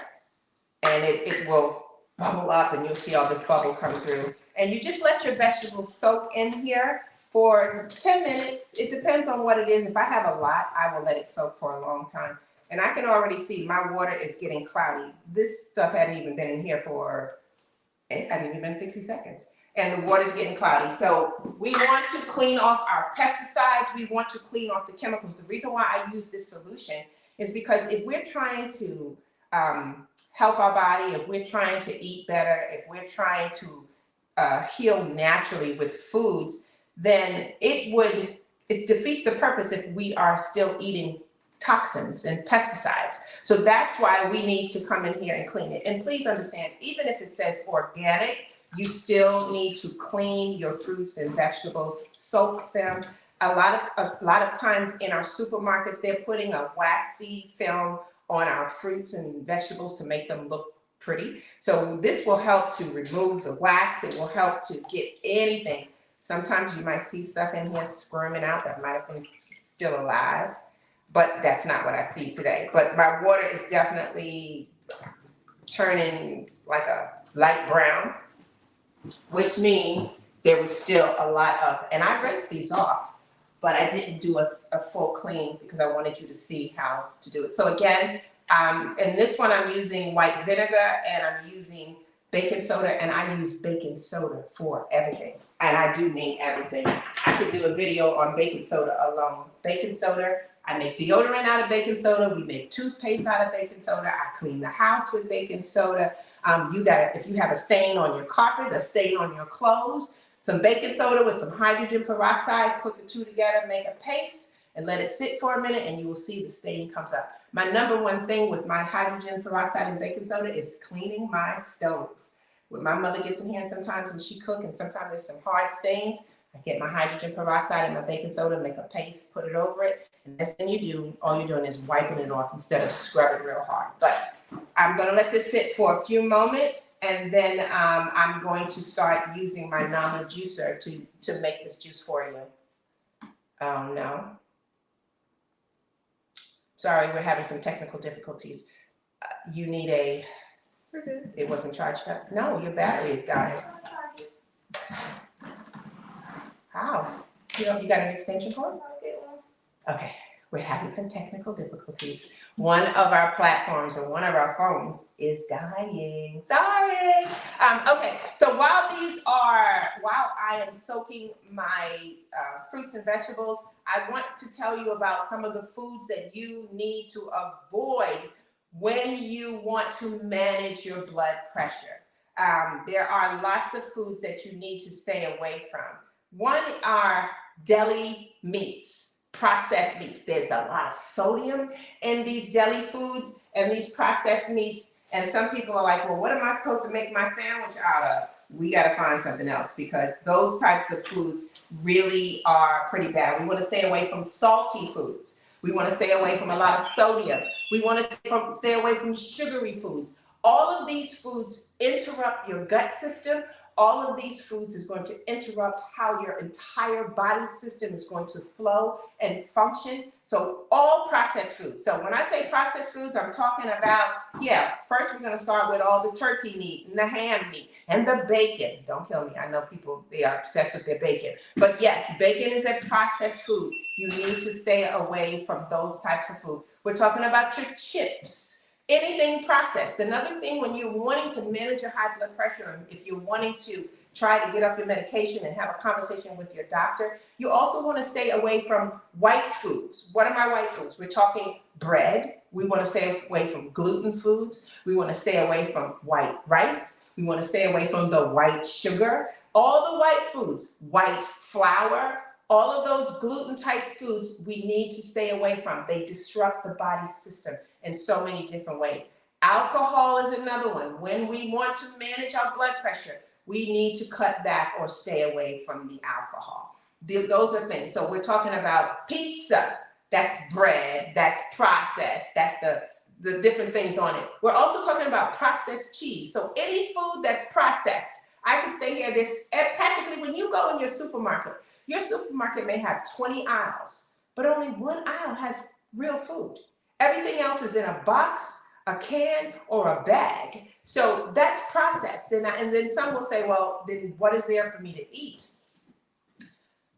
and it will bubble up and you'll see all this bubble come through. And you just let your vegetables soak in here for 10 minutes. It depends on what it is. If I have a lot, I will let it soak for a long time. And I can already see my water is getting cloudy. This stuff hadn't even been in here it hadn't even been 60 seconds. and the water's getting cloudy. So we want to clean off our pesticides. We want to clean off the chemicals. The reason why I use this solution is because if we're trying to help our body, if we're trying to eat better, if we're trying to heal naturally with foods, then it defeats the purpose if we are still eating toxins and pesticides. So that's why we need to come in here and clean it. And please understand, even if it says organic, you still need to clean your fruits and vegetables, soak them. A lot of times in our supermarkets, they're putting a waxy film on our fruits and vegetables to make them look pretty. So this will help to remove the wax. It will help to get anything. Sometimes you might see stuff in here squirming out that might have been still alive, but that's not what I see today. But my water is definitely turning like a light brown, which means there was still a lot of, and I rinsed these off, but I didn't do a full clean because I wanted you to see how to do it. So again, in this one I'm using white vinegar and I'm using baking soda, and I use baking soda for everything. And I do mean everything. I could do a video on baking soda alone. Baking soda, I make deodorant out of baking soda. We make toothpaste out of baking soda. I clean the house with baking soda. If you have a stain on your carpet, a stain on your clothes, some baking soda with some hydrogen peroxide, put the two together, make a paste, and let it sit for a minute, and you will see the stain comes up. My number one thing with my hydrogen peroxide and baking soda is cleaning my stove. When my mother gets in here sometimes and she cooks, and sometimes there's some hard stains, I get my hydrogen peroxide and my baking soda, make a paste, put it over it, and the next thing you do, all you're doing is wiping it off instead of scrubbing real hard. But I'm gonna let this sit for a few moments, and then I'm going to start using my Nama juicer to make this juice for you. Oh no. Sorry, we're having some technical difficulties. You need a, We're good. it wasn't charged up? No, your battery is dying. How? You got an extension cord? I'll get one. Okay, we're having some technical difficulties. One of our platforms or one of our phones is dying. Sorry. Okay, so while I am soaking my fruits and vegetables, I want to tell you about some of the foods that you need to avoid when you want to manage your blood pressure. There are lots of foods that you need to stay away from. One are deli meats, processed meats. There's a lot of sodium in these deli foods and these processed meats. And some people are like, well, what am I supposed to make my sandwich out of? We got to find something else, because those types of foods really are pretty bad. We want to stay away from salty foods. We want to stay away from a lot of sodium. We want to stay away from sugary foods. All of these foods interrupt your gut system. All of these foods is going to interrupt how your entire body system is going to flow and function. So all processed foods. So when I say processed foods, I'm talking about, first we're going to start with all the turkey meat and the ham meat and the bacon. Don't kill me. I know people, they are obsessed with their bacon. But yes, bacon is a processed food. You need to stay away from those types of food. We're talking about your chips. Anything processed. Another thing, when you're wanting to manage your high blood pressure, and if you're wanting to try to get off your medication and have a conversation with your doctor, you also want to stay away from white foods. What are my white foods? We're talking bread. We want to stay away from gluten foods. We want to stay away from white rice. We want to stay away from the white sugar. All the white foods, white flour, all of those gluten type foods we need to stay away from. They disrupt the body system in so many different ways. Alcohol is another one. When we want to manage our blood pressure, we need to cut back or stay away from the alcohol. Those are things. So we're talking about pizza. That's bread. That's processed. That's the different things on it. We're also talking about processed cheese. So any food that's processed. I can stay here. There's practically, when you go in your supermarket may have 20 aisles, but only one aisle has real food. Everything else is in a box, a can, or a bag. So that's processed. And then some will say, well, then what is there for me to eat?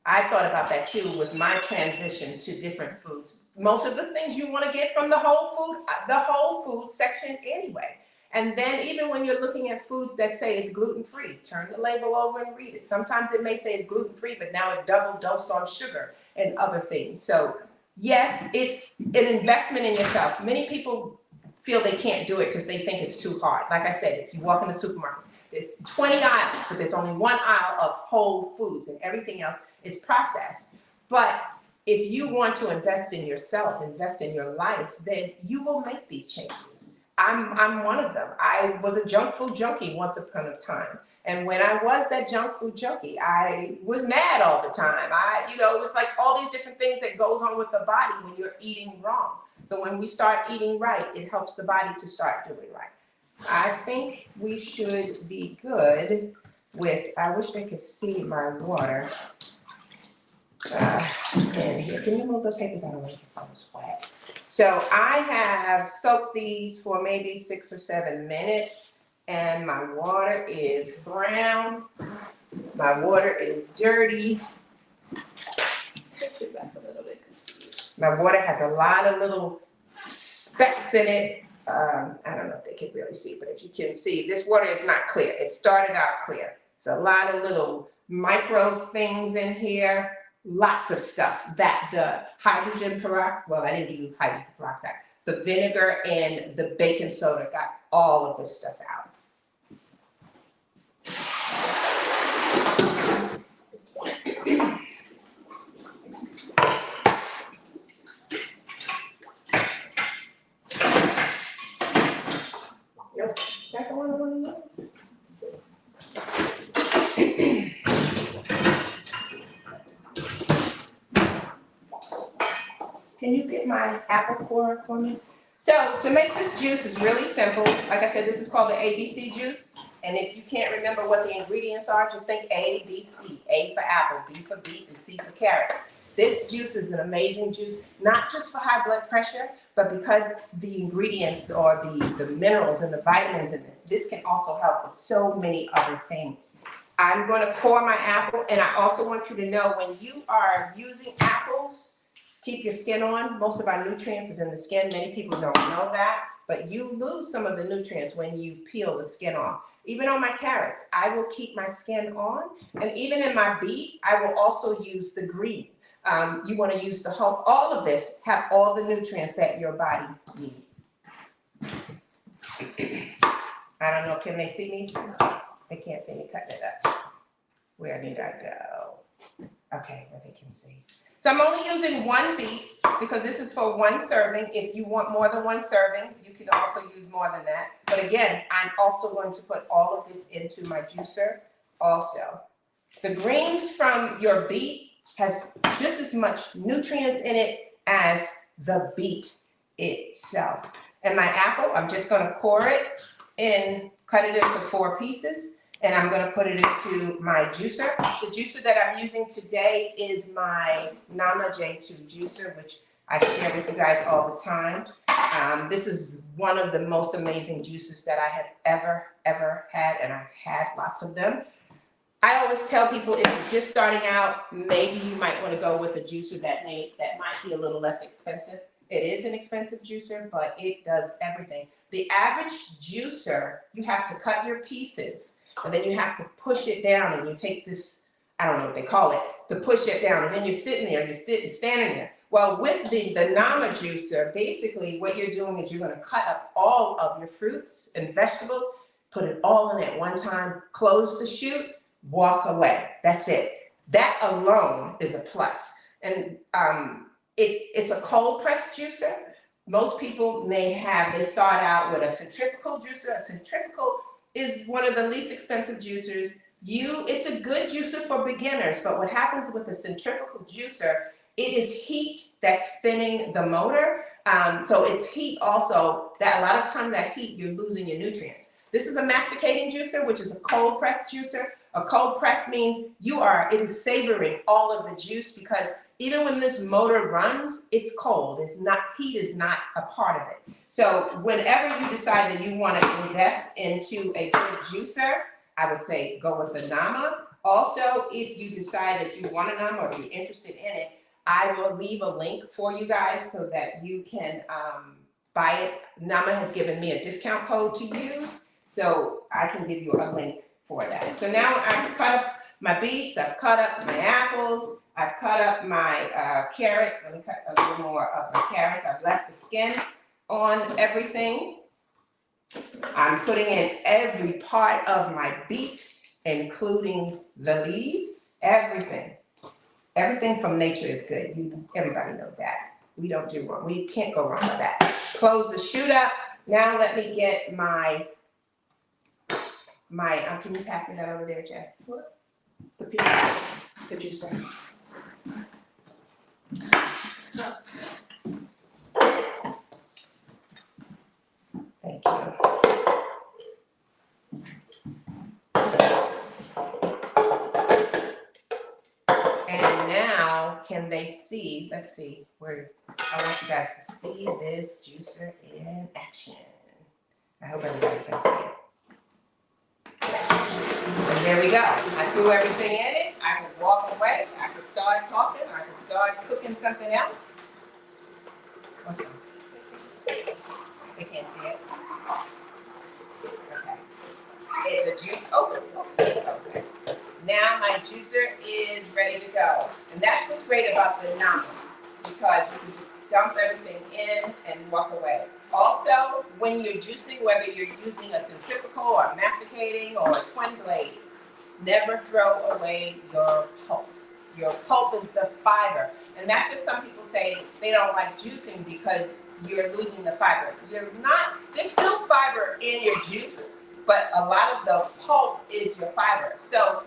I thought about that too with my transition to different foods. Most of the things you want to get from the whole food section anyway. And then even when you're looking at foods that say it's gluten-free, turn the label over and read it. Sometimes it may say it's gluten-free, but now it's double dosed on sugar and other things. So yes, it's an investment in yourself. Many people feel they can't do it because they think it's too hard. Like I said, if you walk in the supermarket, there's 20 aisles, but there's only one aisle of whole foods and everything else is processed. But if you want to invest in yourself, invest in your life, then you will make these changes. I'm one of them. I was a junk food junkie once upon a time. And when I was that junk food junkie, I was mad all the time. It was like all these different things that goes on with the body when you're eating wrong. So when we start eating right, it helps the body to start doing right. I think we should be good with, I wish they could see my water. And here, can you move those papers out of the way? Your phone's wet. So I have soaked these for maybe 6 or 7 minutes, and my water is brown. My water is dirty. Push it back a little bit. My water has a lot of little specks in it. I don't know if they can really see, but if you can see, this water is not clear. It started out clear. There's a lot of little micro things in here. Lots of stuff that the hydrogen peroxide, well, I didn't do hydrogen peroxide, the vinegar and the baking soda got all of this stuff out. Nope, is that the one I want to use? Can you get my apple core for me? So to make this juice is really simple. Like I said, this is called the ABC juice. And if you can't remember what the ingredients are, just think A, B, C. A for apple, B for beet, and C for carrots. This juice is an amazing juice, not just for high blood pressure, but because the ingredients or the minerals and the vitamins in this can also help with so many other things. I'm going to core my apple, and I also want you to know when you are using apples, keep your skin on. Most of our nutrients is in the skin. Many people don't know that, but you lose some of the nutrients when you peel the skin off. Even on my carrots, I will keep my skin on, and even in my beet, I will also use the green. You want to use the whole, all of this have all the nutrients that your body needs. I don't know, can they see me? They can't see me cutting it up. Where need I go? Okay, where they can see. So I'm only using 1 beet because this is for 1 serving. If you want more than 1 serving, you can also use more than that. But again, I'm also going to put all of this into my juicer also. The greens from your beet has just as much nutrients in it as the beet itself. And my apple, I'm just going to core it and cut it into 4 pieces. And I'm going to put it into my juicer. The juicer that I'm using today is my Nama J2 juicer, which I share with you guys all the time. This is one of the most amazing juices that I have ever had, and I've had lots of them. I always tell people if you're just starting out, maybe you might want to go with a juicer that might be a little less expensive. It is an expensive juicer, but it does everything. The average juicer, you have to cut your pieces, and then you have to push it down, and you take this, I don't know what they call it, to push it down, and then you're sitting there, standing there. Well, with the Nama juicer, basically what you're doing is you're going to cut up all of your fruits and vegetables, put it all in at one time, close the chute, walk away. That's it. That alone is a plus. And it's a cold press juicer. Most people they start out with a centrifugal juicer. A centrifugal is one of the least expensive juicers. It's a good juicer for beginners, but what happens with a centrifugal juicer, it is heat that's spinning the motor. So it's heat also, that a lot of time that heat, you're losing your nutrients. This is a masticating juicer, which is a cold press juicer. A cold press means it is savoring all of the juice because even when this motor runs, it's cold. Heat is not a part of it. So whenever you decide that you want to invest into a good juicer, I would say go with the Nama. Also, if you decide that you want a Nama or you're interested in it, I will leave a link for you guys so that you can buy it. Nama has given me a discount code to use, so I can give you a link for that. So now I've cut up my beets, I've cut up my apples, I've cut up my carrots. Let me cut a little more of the carrots. I've left the skin on everything. I'm putting in every part of my beet, including the leaves, everything. Everything from nature is good. Everybody knows that. We don't do wrong. We can't go wrong with that. Close the chute up. Now let me get my can you pass me that over there, Jeff? What? The piece, the juicer. Thank you. And now, can they see? Let's see. I want you guys to see this juicer in action. I hope everybody can see it. And there we go. I threw everything in it. I could walk away. I could start talking. I could start cooking something else. What's that? They can't see it. Okay. Is the juice open? Okay. Now my juicer is ready to go. And that's what's great about the Nama, because you can just dump everything in and walk away. Also, when you're juicing, whether you're using a centrifugal or masticating or a twin blade, never throw away your pulp. Your pulp is the fiber. And that's what some people say they don't like juicing because you're losing the fiber. You're not, there's still fiber in your juice, but a lot of the pulp is your fiber. So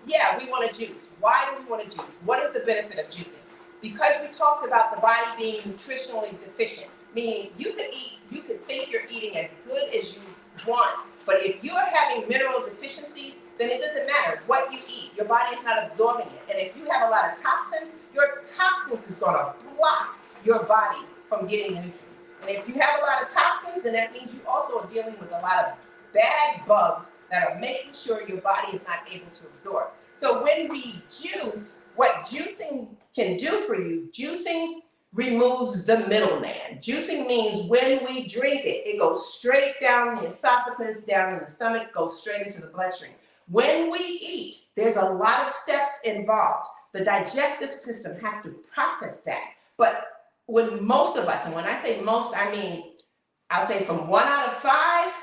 yeah, we want to juice. Why do we want to juice? What is the benefit of juicing? Because we talked about the body being nutritionally deficient, meaning you could think you're eating as good as you want, but if you're having mineral deficiencies, then it doesn't matter what you eat. Your body is not absorbing it. And if you have a lot of toxins, your toxins is going to block your body from getting the nutrients. And if you have a lot of toxins, then that means you also are dealing with a lot of bad bugs that are making sure your body is not able to absorb. So when we juice, what juicing can do for you, juicing removes the middleman. Juicing means when we drink it, it goes straight down the esophagus, down in the stomach, goes straight into the bloodstream. When we eat, there's a lot of steps involved. The digestive system has to process that. But when most of us, and when I say most, I mean, I'll say from 1 out of 5,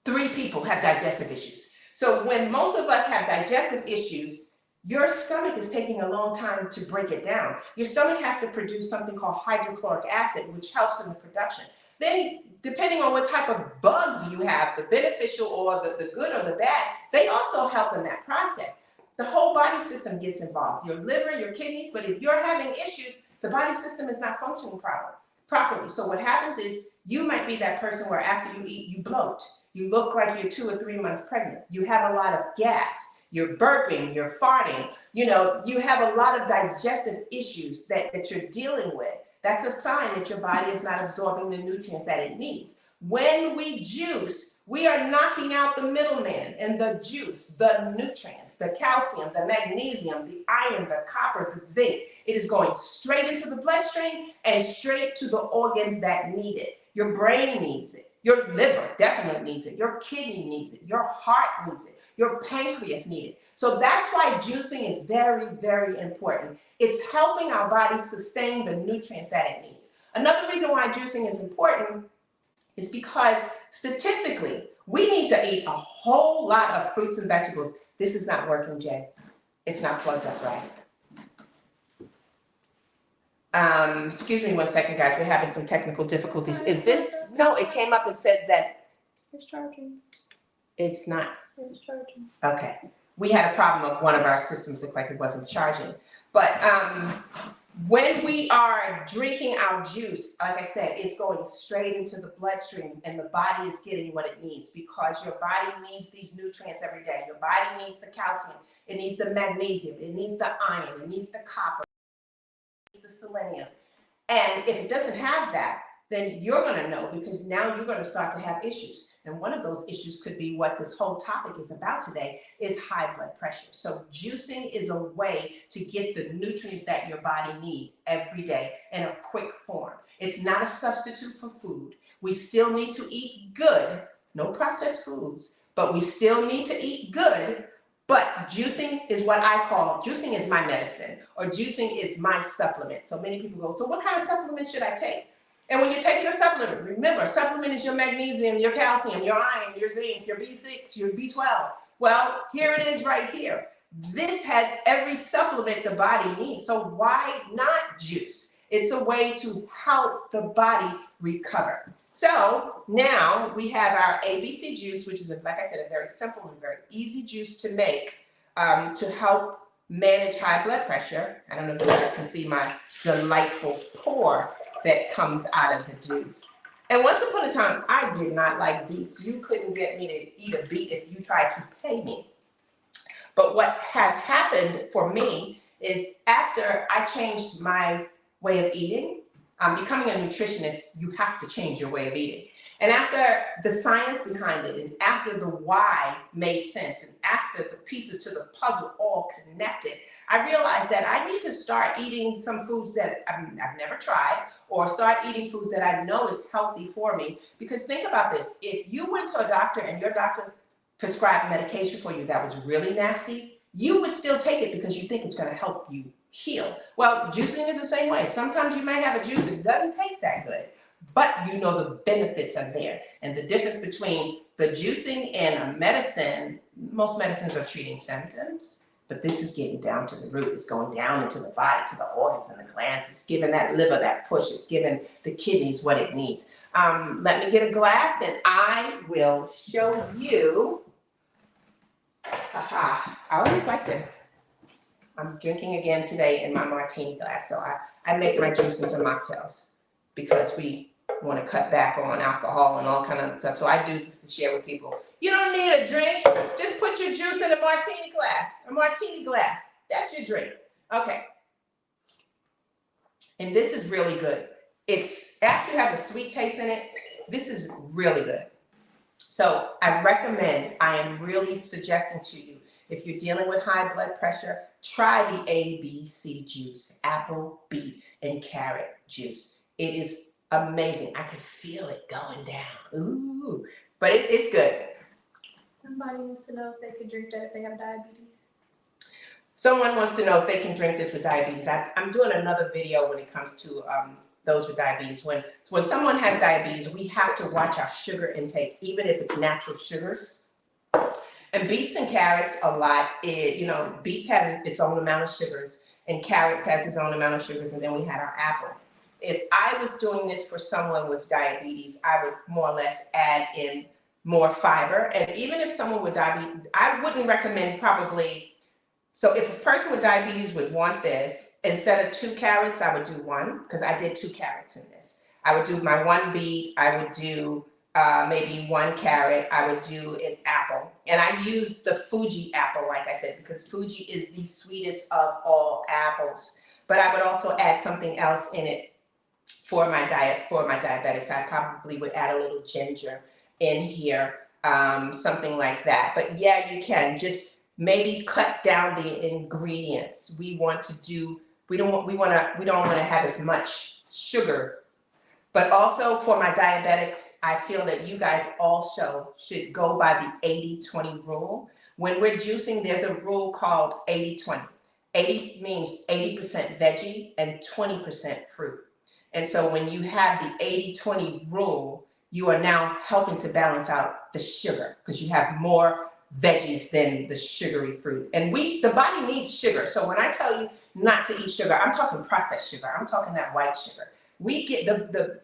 3 people have digestive issues. So when most of us have digestive issues, your stomach is taking a long time to break it down. Your stomach has to produce something called hydrochloric acid, which helps in the production. Then, depending on what type of bugs you have, the beneficial or the good or the bad, they also help in that process. The whole body system gets involved, your liver, your kidneys, but if you're having issues, the body system is not functioning properly. So what happens is you might be that person where after you eat, you bloat. You look like you're 2 or 3 months pregnant. You have a lot of gas. You're burping, you're farting. You know, you have a lot of digestive issues that you're dealing with. That's a sign that your body is not absorbing the nutrients that it needs. When we juice, we are knocking out the middleman in the juice, the nutrients, the calcium, the magnesium, the iron, the copper, the zinc. It is going straight into the bloodstream and straight to the organs that need it. Your brain needs it. Your liver definitely needs it. Your kidney needs it. Your heart needs it. Your pancreas needs it. So that's why juicing is very, very important. It's helping our body sustain the nutrients that it needs. Another reason why juicing is important is because statistically, we need to eat a whole lot of fruits and vegetables. This is not working, Jay. It's not plugged up right. Excuse me 1 second, guys. We're having some technical difficulties. Is this? No, it came up and said that It's charging. It's not. It's charging. Okay. We had a problem of one of our systems looked like it wasn't charging. But when we are drinking our juice, like I said, it's going straight into the bloodstream and the body is getting what it needs because your body needs these nutrients every day. Your body needs the calcium. It needs the magnesium. It needs the iron. It needs the copper. The selenium. And if it doesn't have that, then you're going to know, because now you're going to start to have issues. And one of those issues could be what this whole topic is about today, is high blood pressure. So juicing is a way to get the nutrients that your body needs every day in a quick form. It's not a substitute for food. We still need to eat good, no processed foods, but we still need to eat good. But juicing is what I call, juicing is my medicine, or juicing is my supplement. So many people go, so what kind of supplement should I take? And when you're taking a supplement, remember, supplement is your magnesium, your calcium, your iron, your zinc, your B6, your B12. Well, here it is right here. This has every supplement the body needs. So why not juice? It's a way to help the body recover. So now we have our ABC juice, which is, like I said, a very simple and very easy juice to make to help manage high blood pressure. I don't know if you guys can see my delightful pour that comes out of the juice. And once upon a time, I did not like beets. You couldn't get me to eat a beet if you tried to pay me. But what has happened for me is, after I changed my way of eating, becoming a nutritionist, you have to change your way of eating. And after the science behind it, and after the why made sense, and after the pieces to the puzzle all connected, I realized that I need to start eating some foods that I've never tried, or start eating foods that I know is healthy for me. Because think about this, if you went to a doctor and your doctor prescribed medication for you that was really nasty, you would still take it because you think it's going to help you heal. Well, juicing is the same way. Sometimes you may have a juice that doesn't taste that good, but you know the benefits are there. And the difference between the juicing and a medicine, most medicines are treating symptoms, but this is getting down to the root. It's going down into the body, to the organs and the glands. It's giving that liver that push. It's giving the kidneys what it needs. Let me get a glass and I will show you. Aha, I always like to, I'm drinking again today in my martini glass. So I make my juice into mocktails because we want to cut back on alcohol and all kind of stuff. So I do this to share with people. You don't need a drink. Just put your juice in a martini glass. A martini glass. That's your drink. Okay. And this is really good. It's actually has a sweet taste in it. This is really good. So I recommend, I am really suggesting to you, if you're dealing with high blood pressure, try the ABC juice, apple, beet, and carrot juice. It is amazing. I could feel it going down. Ooh, but it's good. Somebody wants to know if they could drink that if they have diabetes. Someone wants to know if they can drink this with diabetes. I'm doing another video when it comes to those with diabetes. When someone has diabetes, we have to watch our sugar intake, even if it's natural sugars. And beets and carrots, a lot, beets have its own amount of sugars, and carrots has its own amount of sugars, and then we had our apple. If I was doing this for someone with diabetes, I would more or less add in more fiber. And even if someone with diabetes, I wouldn't recommend probably, so if a person with diabetes would want this, instead of 2 carrots, I would do 1, because I did 2 carrots in this. I would do my 1 beet, I would do maybe 1 carrot, I would do an apple. And I use the Fuji apple, like I said, because Fuji is the sweetest of all apples. But I would also add something else in it for my diet, for my diabetics. I probably would add a little ginger in here, something like that. But yeah, you can just maybe cut down the ingredients. We don't want to have as much sugar. But also for my diabetics, I feel that you guys also should go by the 80-20 rule. When we're juicing, there's a rule called 80-20. 80 means 80% veggie and 20% fruit. And so when you have the 80-20 rule, you are now helping to balance out the sugar, because you have more veggies than the sugary fruit. And the body needs sugar. So when I tell you not to eat sugar, I'm talking processed sugar. I'm talking that white sugar. We get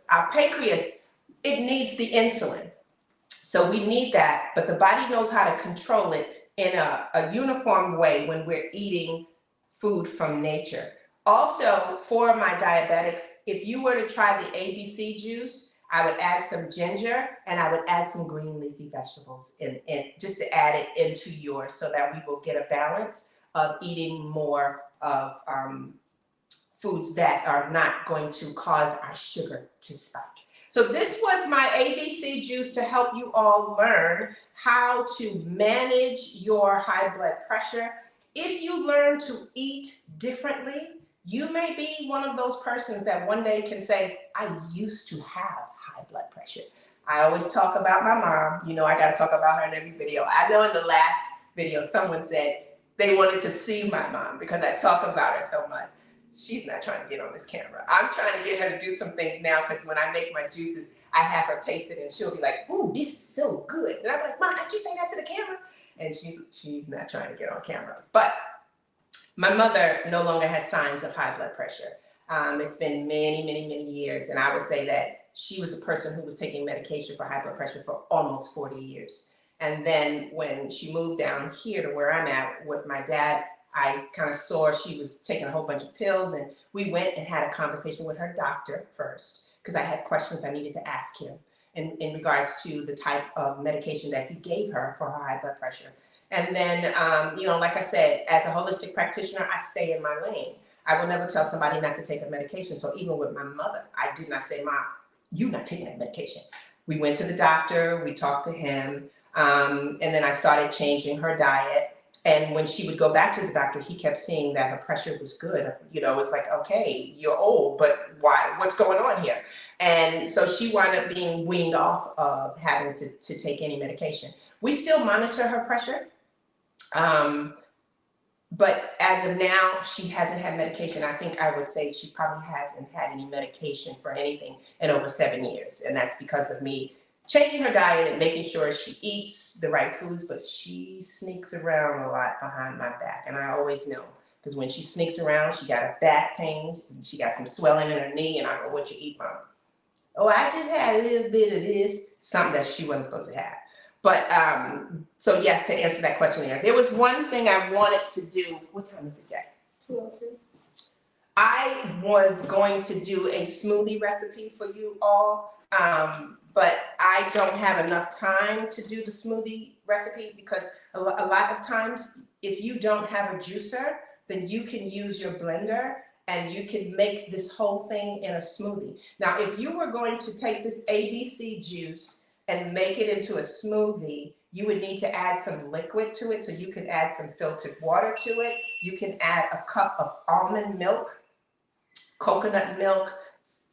our pancreas, it needs the insulin. So we need that, but the body knows how to control it in a uniform way when we're eating food from nature. Also, for my diabetics, if you were to try the ABC juice, I would add some ginger and I would add some green leafy vegetables in just to add it into yours, so that we will get a balance of eating more of foods that are not going to cause our sugar to spike. So this was my ABC juice to help you all learn how to manage your high blood pressure. If you learn to eat differently, you may be one of those persons that one day can say, I used to have high blood pressure. I always talk about my mom. You know, I got to talk about her in every video. I know in the last video, someone said they wanted to see my mom because I talk about her so much. She's not trying to get on this camera. I'm trying to get her to do some things now because when I make my juices, I have her taste it and she'll be like, ooh, this is so good. And I'm like, Mom, could you say that to the camera? And she's not trying to get on camera. But my mother no longer has signs of high blood pressure. It's been many, many, many years. And I would say that she was a person who was taking medication for high blood pressure for almost 40 years. And then when she moved down here to where I'm at with my dad, I kind of saw she was taking a whole bunch of pills, and we went and had a conversation with her doctor first because I had questions I needed to ask him in regards to the type of medication that he gave her for her high blood pressure. And then, like I said, as a holistic practitioner, I stay in my lane. I will never tell somebody not to take a medication. So even with my mother, I did not say, Mom, you're not taking that medication. We went to the doctor, we talked to him, and then I started changing her diet. And when she would go back to the doctor, he kept seeing that her pressure was good. You know, it's like, okay, you're old, but why? What's going on here? And so she wound up being weaned off of having to take any medication. We still monitor her pressure. But as of now, she hasn't had medication. I think I would say she probably hasn't had any medication for anything in over 7 years. And that's because of me changing her diet and making sure she eats the right foods, but she sneaks around a lot behind my back. And I always know, because when she sneaks around, she got a back pain, she got some swelling in her knee, and I go, what you eat, Mom? Oh, I just had a little bit of this, something that she wasn't supposed to have. But, so yes, to answer that question there was one thing I wanted to do. What time is it, Jack? 2:02. I was going to do a smoothie recipe for you all, but I don't have enough time to do the smoothie recipe because a lot of times, if you don't have a juicer, then you can use your blender and you can make this whole thing in a smoothie. Now, if you were going to take this ABC juice and make it into a smoothie, you would need to add some liquid to it. So you can add some filtered water to it. You can add a cup of almond milk, coconut milk,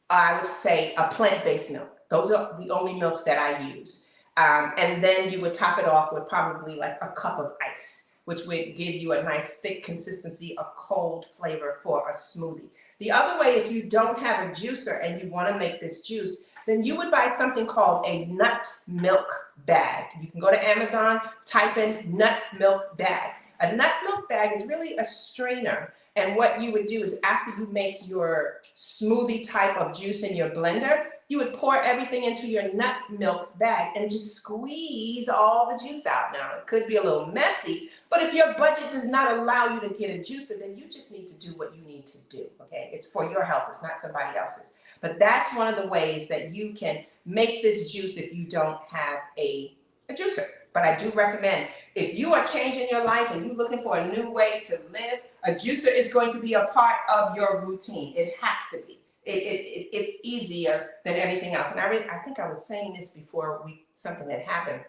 I would say a plant-based milk. Those are the only milks that I use. And then you would top it off with probably like a cup of ice, which would give you a nice thick consistency, a cold flavor for a smoothie. The other way, if you don't have a juicer and you want to make this juice, then you would buy something called a nut milk bag. You can go to Amazon, type in nut milk bag. A nut milk bag is really a strainer. And what you would do is after you make your smoothie type of juice in your blender, you would pour everything into your nut milk bag and just squeeze all the juice out. Now, it could be a little messy, but if your budget does not allow you to get a juicer, then you just need to do what you need to do, okay? It's for your health, it's not somebody else's. But that's one of the ways that you can make this juice if you don't have a juicer. But I do recommend, if you are changing your life and you're looking for a new way to live, a juicer is going to be a part of your routine. It has to be. It's easier than everything else. And I think I was saying this before something had happened.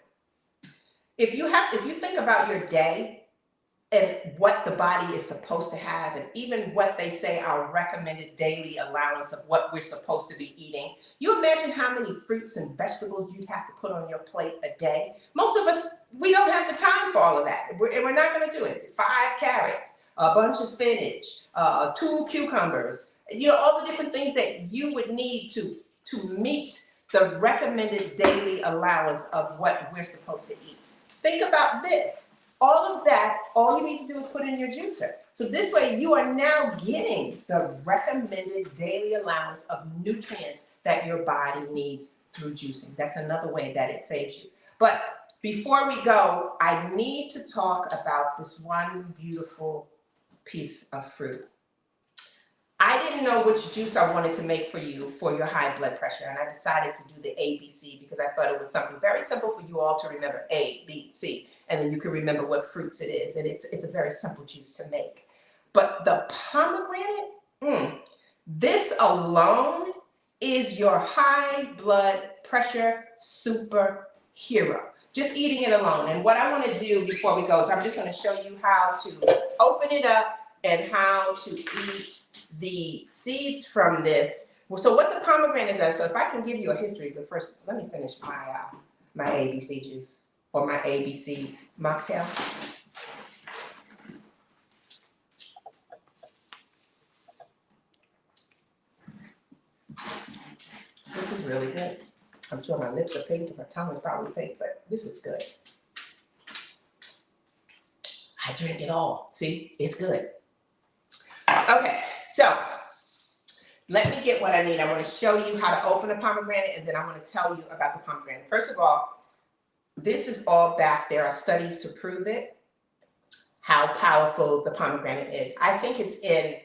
If you think about your day and what the body is supposed to have, and even what they say our recommended daily allowance of what we're supposed to be eating, you imagine how many fruits and vegetables you'd have to put on your plate a day. Most of us, we don't have the time for all of that. We're not going to do it. 5 carrots, a bunch of spinach, 2 cucumbers, all the different things that you would need to meet the recommended daily allowance of what we're supposed to eat. Think about this. All of that, all you need to do is put in your juicer. So this way you are now getting the recommended daily allowance of nutrients that your body needs through juicing. That's another way that it saves you. But before we go, I need to talk about this one beautiful piece of fruit. I didn't know which juice I wanted to make for you for your high blood pressure, and I decided to do the ABC because I thought it was something very simple for you all to remember, A, B, C, and then you can remember what fruits it is, and it's a very simple juice to make. But the pomegranate, this alone is your high blood pressure superhero. Just eating it alone. And what I want to do before we go is I'm just going to show you how to open it up and how to eat the seeds from this. So what the pomegranate does, so if I can give you a history, but first let me finish my ABC juice or my ABC mocktail. This is really good. I'm sure my lips are pink and my tongue is probably pink, but this is good. I drink it all. See, it's good. Okay, so let me get what I need. I want to show you how to open a pomegranate, and then I want to tell you about the pomegranate. First of all, this is all back. There are studies to prove it, how powerful the pomegranate is. I think it's in,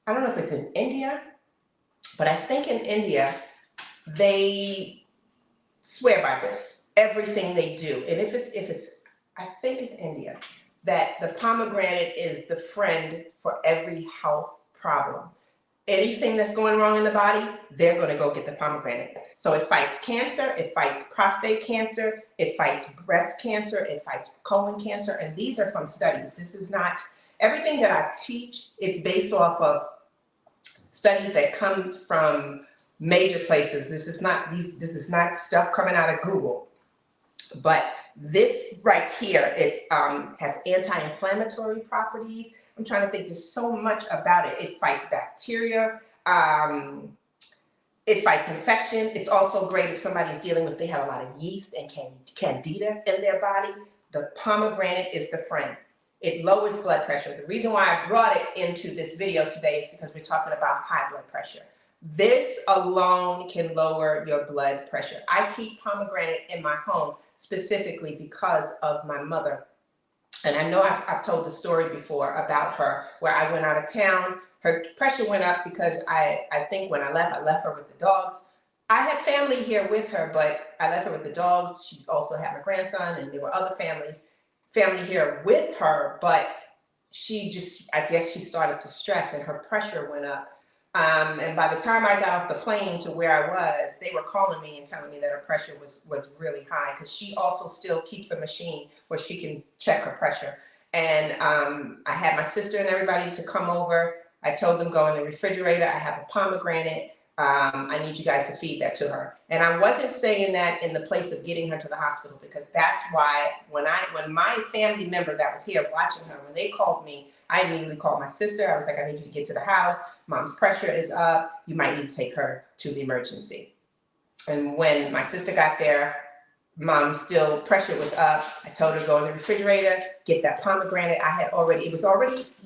I don't know if it's in India, but I think in India, they swear by this, everything they do. And if it's, I think it's India, that the pomegranate is the friend for every health problem. Anything that's going wrong in the body, they're going to go get the pomegranate. So it fights cancer, it fights prostate cancer, it fights breast cancer, it fights colon cancer, and these are from studies. This is not, everything that I teach, it's based off of studies that comes from major places. This is not stuff coming out of Google. But this right here has anti-inflammatory properties. I'm trying to think, there's so much about it. It fights bacteria. It fights infection. It's also great if somebody's dealing with, they have a lot of yeast and candida in their body. The pomegranate is the friend. It lowers blood pressure. The reason why I brought it into this video today is because we're talking about high blood pressure. This alone can lower your blood pressure. I keep pomegranate in my home specifically because of my mother. And I know I've told the story before about her, where I went out of town. Her pressure went up because I think when I left her with the dogs. I had family here with her, but I left her with the dogs. She also had my grandson, and there were other family here with her, but she just, I guess she started to stress and her pressure went up. And by the time I got off the plane to where I was, they were calling me and telling me that her pressure was really high, because she also still keeps a machine where she can check her pressure. And I had my sister and everybody to come over. I told them, go in the refrigerator. I have a pomegranate. I need you guys to feed that to her. And I wasn't saying that in the place of getting her to the hospital, because that's why when my family member that was here watching her, when they called me, I immediately called my sister. I was like, I need you to get to the house. Mom's pressure is up. You might need to take her to the emergency. And when my sister got there, Mom's still pressure was up. I told her to go in the refrigerator, get that pomegranate.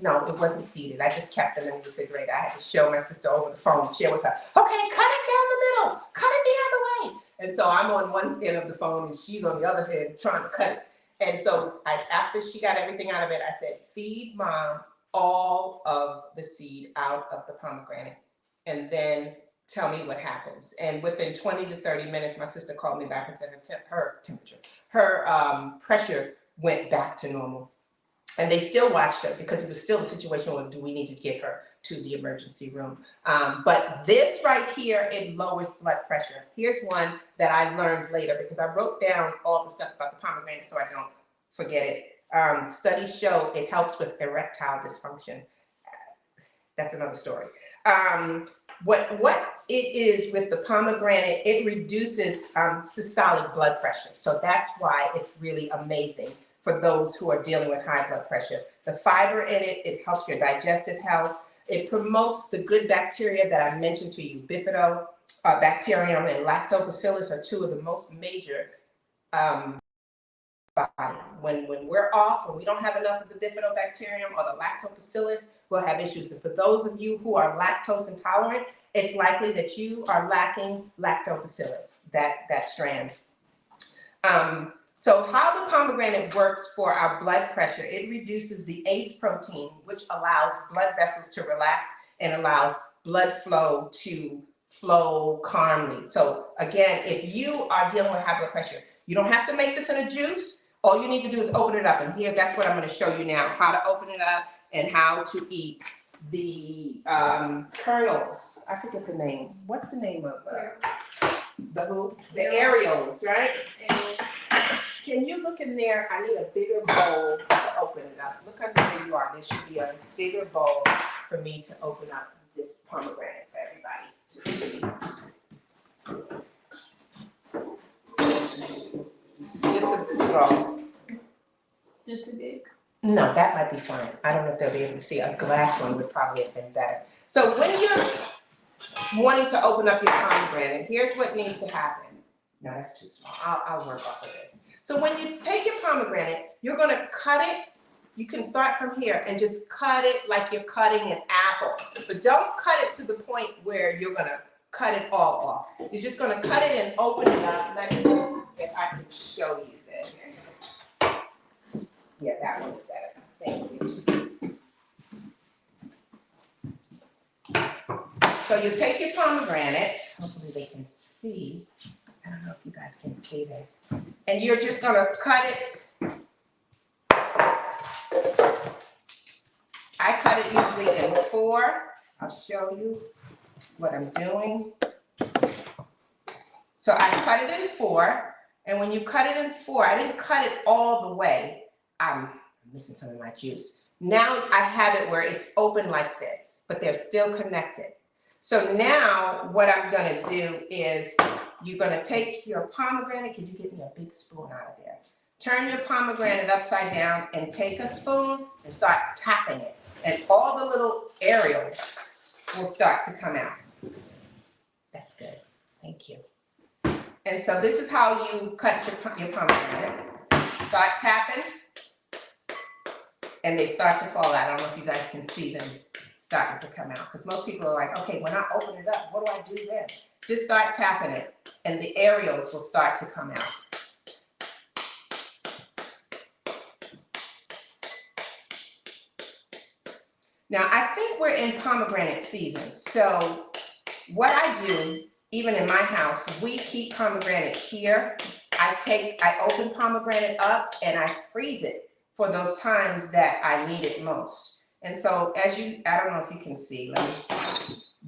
No, it wasn't seeded. I just kept them in the refrigerator. I had to show my sister over the phone, share with her, okay, cut it down the middle, cut it the other way. And so I'm on one end of the phone and she's on the other end trying to cut it. And so after she got everything out of it, I said, feed Mom all of the seed out of the pomegranate, and then tell me what happens. And within 20 to 30 minutes, my sister called me back and said her pressure went back to normal. And they still watched her because it was still a situation where, do we need to get her to the emergency room? But this right here, it lowers blood pressure. Here's one that I learned later, because I wrote down all the stuff about the pomegranate so I don't forget it. Studies show it helps with erectile dysfunction. That's another story. What it is with the pomegranate, it reduces systolic blood pressure. So that's why it's really amazing for those who are dealing with high blood pressure. The fiber in it, it helps your digestive health. It promotes the good bacteria that I mentioned to you. Bifidobacterium and lactobacillus are two of the most major body. When we're off, when we don't have enough of the bifidobacterium or the lactobacillus, we'll have issues. And for those of you who are lactose intolerant, it's likely that you are lacking lactobacillus, that strand. So how the pomegranate works for our blood pressure, it reduces the ACE protein, which allows blood vessels to relax and allows blood flow to flow calmly. So again, if you are dealing with high blood pressure, you don't have to make this in a juice. All you need to do is open it up. And that's what I'm going to show you now, how to open it up and how to eat the kernels. I forget the name. What's the name of the who? The aerials, right? Can you look in there? I need a bigger bowl to open it up. Look under where you are. There should be a bigger bowl for me to open up this pomegranate for everybody to see. Just a bowl. Just a big. No, that might be fine. I don't know if they'll be able to see. A glass one would probably have been better. So when you're wanting to open up your pomegranate, here's what needs to happen. No, that's too small. I'll work off of this. So when you take your pomegranate, you're going to cut it. You can start from here and just cut it like you're cutting an apple. But don't cut it to the point where you're going to cut it all off. You're just going to cut it and open it up. Let me see if I can show you this. Yeah, that one's better. Thank you. So you take your pomegranate. Hopefully they can see. I don't know if you guys can see this. And you're just gonna cut it. I cut it usually in 4. I'll show you what I'm doing. So I cut it in 4. And when you cut it in 4, I didn't cut it all the way. I'm missing some of my juice. Now I have it where it's open like this, but they're still connected. So now what I'm gonna do is you're gonna take your pomegranate. Could you get me a big spoon out of there? Turn your pomegranate upside down and take a spoon and start tapping it. And all the little aerials will start to come out. That's good, thank you. And so this is how you cut your pomegranate. Start tapping, and they start to fall out. I don't know if you guys can see them starting to come out, because most people are like, okay, when I open it up, what do I do then? Just start tapping it, and the aerials will start to come out. Now, I think we're in pomegranate season, so what I do, even in my house, we keep pomegranate here. I open pomegranate up and I freeze it for those times that I need it most. And so I don't know if you can see,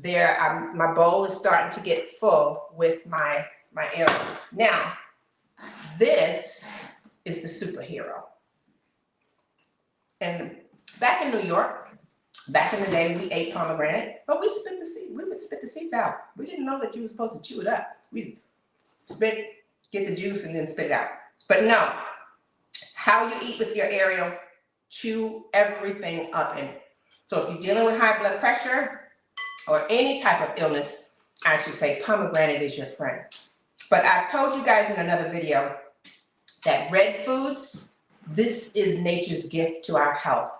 my bowl is starting to get full with my aerials. Now, this is the superhero. And back in New York, back in the day, we ate pomegranate, but we would spit the seeds out. We didn't know that you were supposed to chew it up. We get the juice and then spit it out. But no, how you eat with your aerial, chew everything up in it. So if you're dealing with high blood pressure or any type of illness, I should say pomegranate is your friend. But I've told you guys in another video that red foods, this is nature's gift to our health.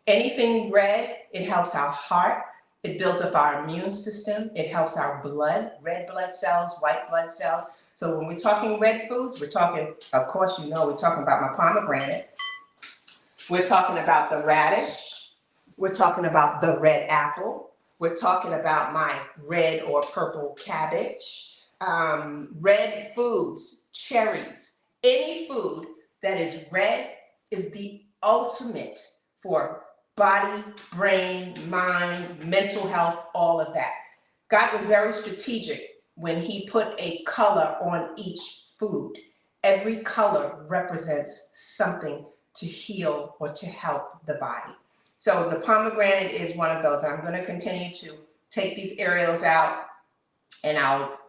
Anything red, it helps our heart, it builds up our immune system, it helps our blood, red blood cells, white blood cells. So when we're talking red foods, we're talking, of course, we're talking about my pomegranate. We're talking about the radish. We're talking about the red apple. We're talking about my red or purple cabbage. Red foods, cherries, any food that is red is the ultimate for body, brain, mind, mental health, all of that. God was very strategic when he put a color on each food. Every color represents something to heal or to help the body. So the pomegranate is one of those. I'm going to continue to take these aerials out, and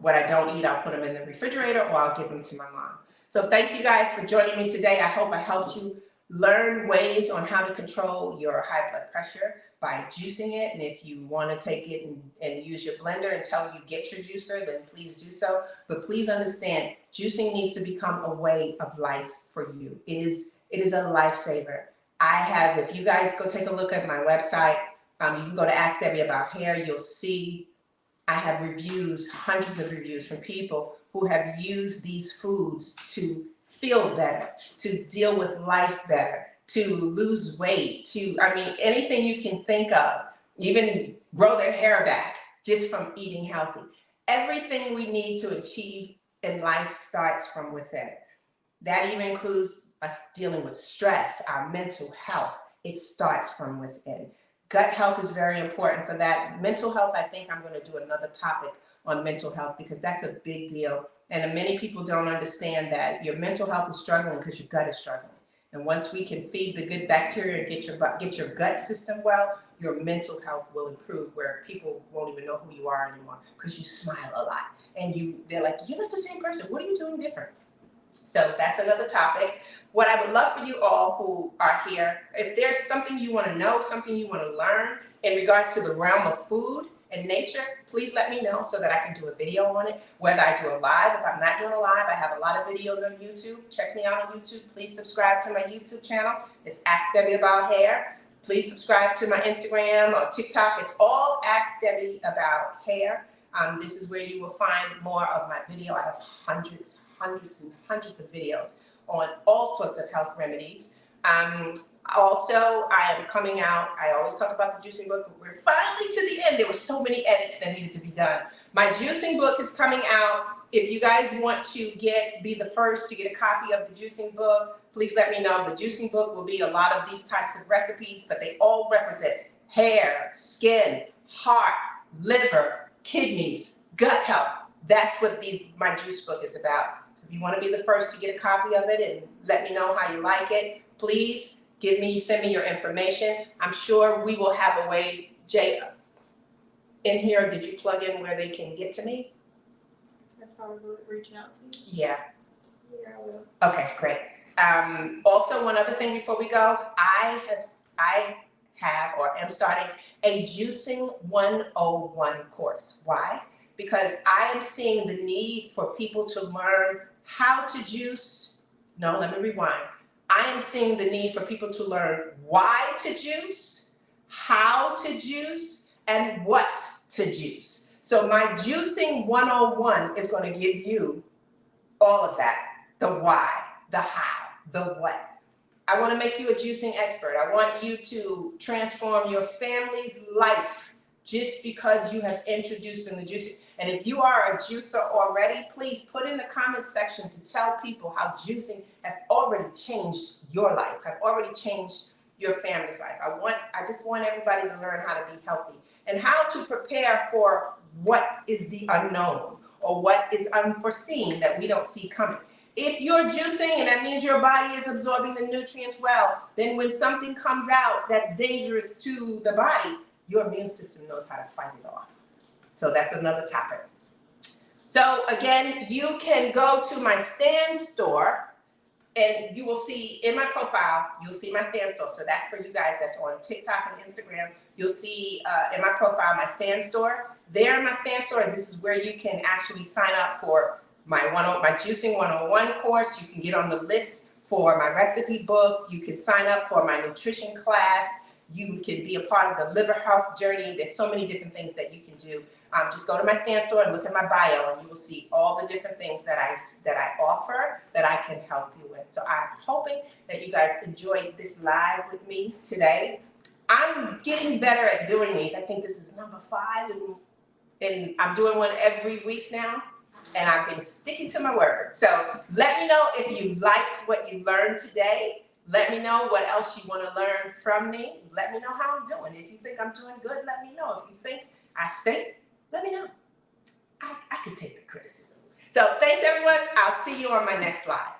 what I don't eat, I'll put them in the refrigerator or I'll give them to my mom. So thank you guys for joining me today. I hope I helped you learn ways on how to control your high blood pressure by juicing it. And if you want to take it and use your blender until you get your juicer, then please do so. But please understand, juicing needs to become a way of life for you. It is a lifesaver. If you guys go take a look at my website, you can go to Ask Debbie About Hair. You'll see I have reviews, hundreds of reviews from people who have used these foods to feel better, to deal with life better, to lose weight, anything you can think of, even grow their hair back just from eating healthy. Everything we need to achieve in life starts from within. That even includes us dealing with stress, our mental health. It starts from within. Gut health is very important for that. Mental health, I think I'm going to do another topic on mental health because that's a big deal. And many people don't understand that your mental health is struggling because your gut is struggling. And once we can feed the good bacteria and get your gut system well, your mental health will improve where people won't even know who you are anymore because you smile a lot. And they're like, you're not the same person. What are you doing different? So that's another topic. What I would love for you all who are here, if there's something you want to know, something you want to learn in regards to the realm of food and nature, please let me know so that I can do a video on it. Whether I do a live, if I'm not doing a live, I have a lot of videos on YouTube. Check me out on YouTube. Please subscribe to my YouTube channel. It's Ask Debbie About Hair. Please subscribe to my Instagram or TikTok. It's all Ask Debbie About Hair. This is where you will find more of my video. I have hundreds and hundreds of videos on all sorts of health remedies. Also, I am coming out, I always talk about the juicing book, but we're finally to the end. There were so many edits that needed to be done. My juicing book is coming out. If you guys want to be the first to get a copy of the juicing book, please let me know. The juicing book will be a lot of these types of recipes, but they all represent hair, skin, heart, liver, kidneys, gut health. That's what my juice book is about. If you want to be the first to get a copy of it and let me know how you like it, please send me your information. I'm sure we will have a way. Jay, in here, did you plug in where they can get to me? As far as reaching out to you? Yeah. Yeah, I will. Okay, great. Also, one other thing before we go, I have or am starting a Juicing 101 course. Why? Because I am seeing the need for people to learn how to juice. No, let me rewind. I am seeing the need for people to learn why to juice, how to juice, and what to juice. So my Juicing 101 is going to give you all of that. The why, the how, the what. I want to make you a juicing expert. I want you to transform your family's life just because you have introduced them to juicing. And if you are a juicer already, please put in the comments section to tell people how juicing have already changed your life, have already changed your family's life. I just want everybody to learn how to be healthy and how to prepare for what is the unknown or what is unforeseen that we don't see coming. If you're juicing and that means your body is absorbing the nutrients well, then when something comes out that's dangerous to the body, your immune system knows how to fight it off. So that's another topic. So again, you can go to my Stand store and you will see in my profile, you'll see my Stand store. So that's for you guys that's on TikTok and Instagram. You'll see in my profile my Stand store. There in my Stand store, this is where you can actually sign up for my Juicing 101 course. You can get on the list for my recipe book. You can sign up for my nutrition class. You can be a part of the liver health journey. There's so many different things that you can do. Just go to my Stand store and look at my bio, and you will see all the different things that I offer that I can help you with. So I'm hoping that you guys enjoyed this live with me today. I'm getting better at doing these. I think this is number 5, and I'm doing one every week now. And I've been sticking to my word. So let me know if you liked what you learned today. Let me know what else you want to learn from me. Let me know how I'm doing. If you think I'm doing good, let me know. If you think I stink, let me know. I can take the criticism. So thanks, everyone. I'll see you on my next live.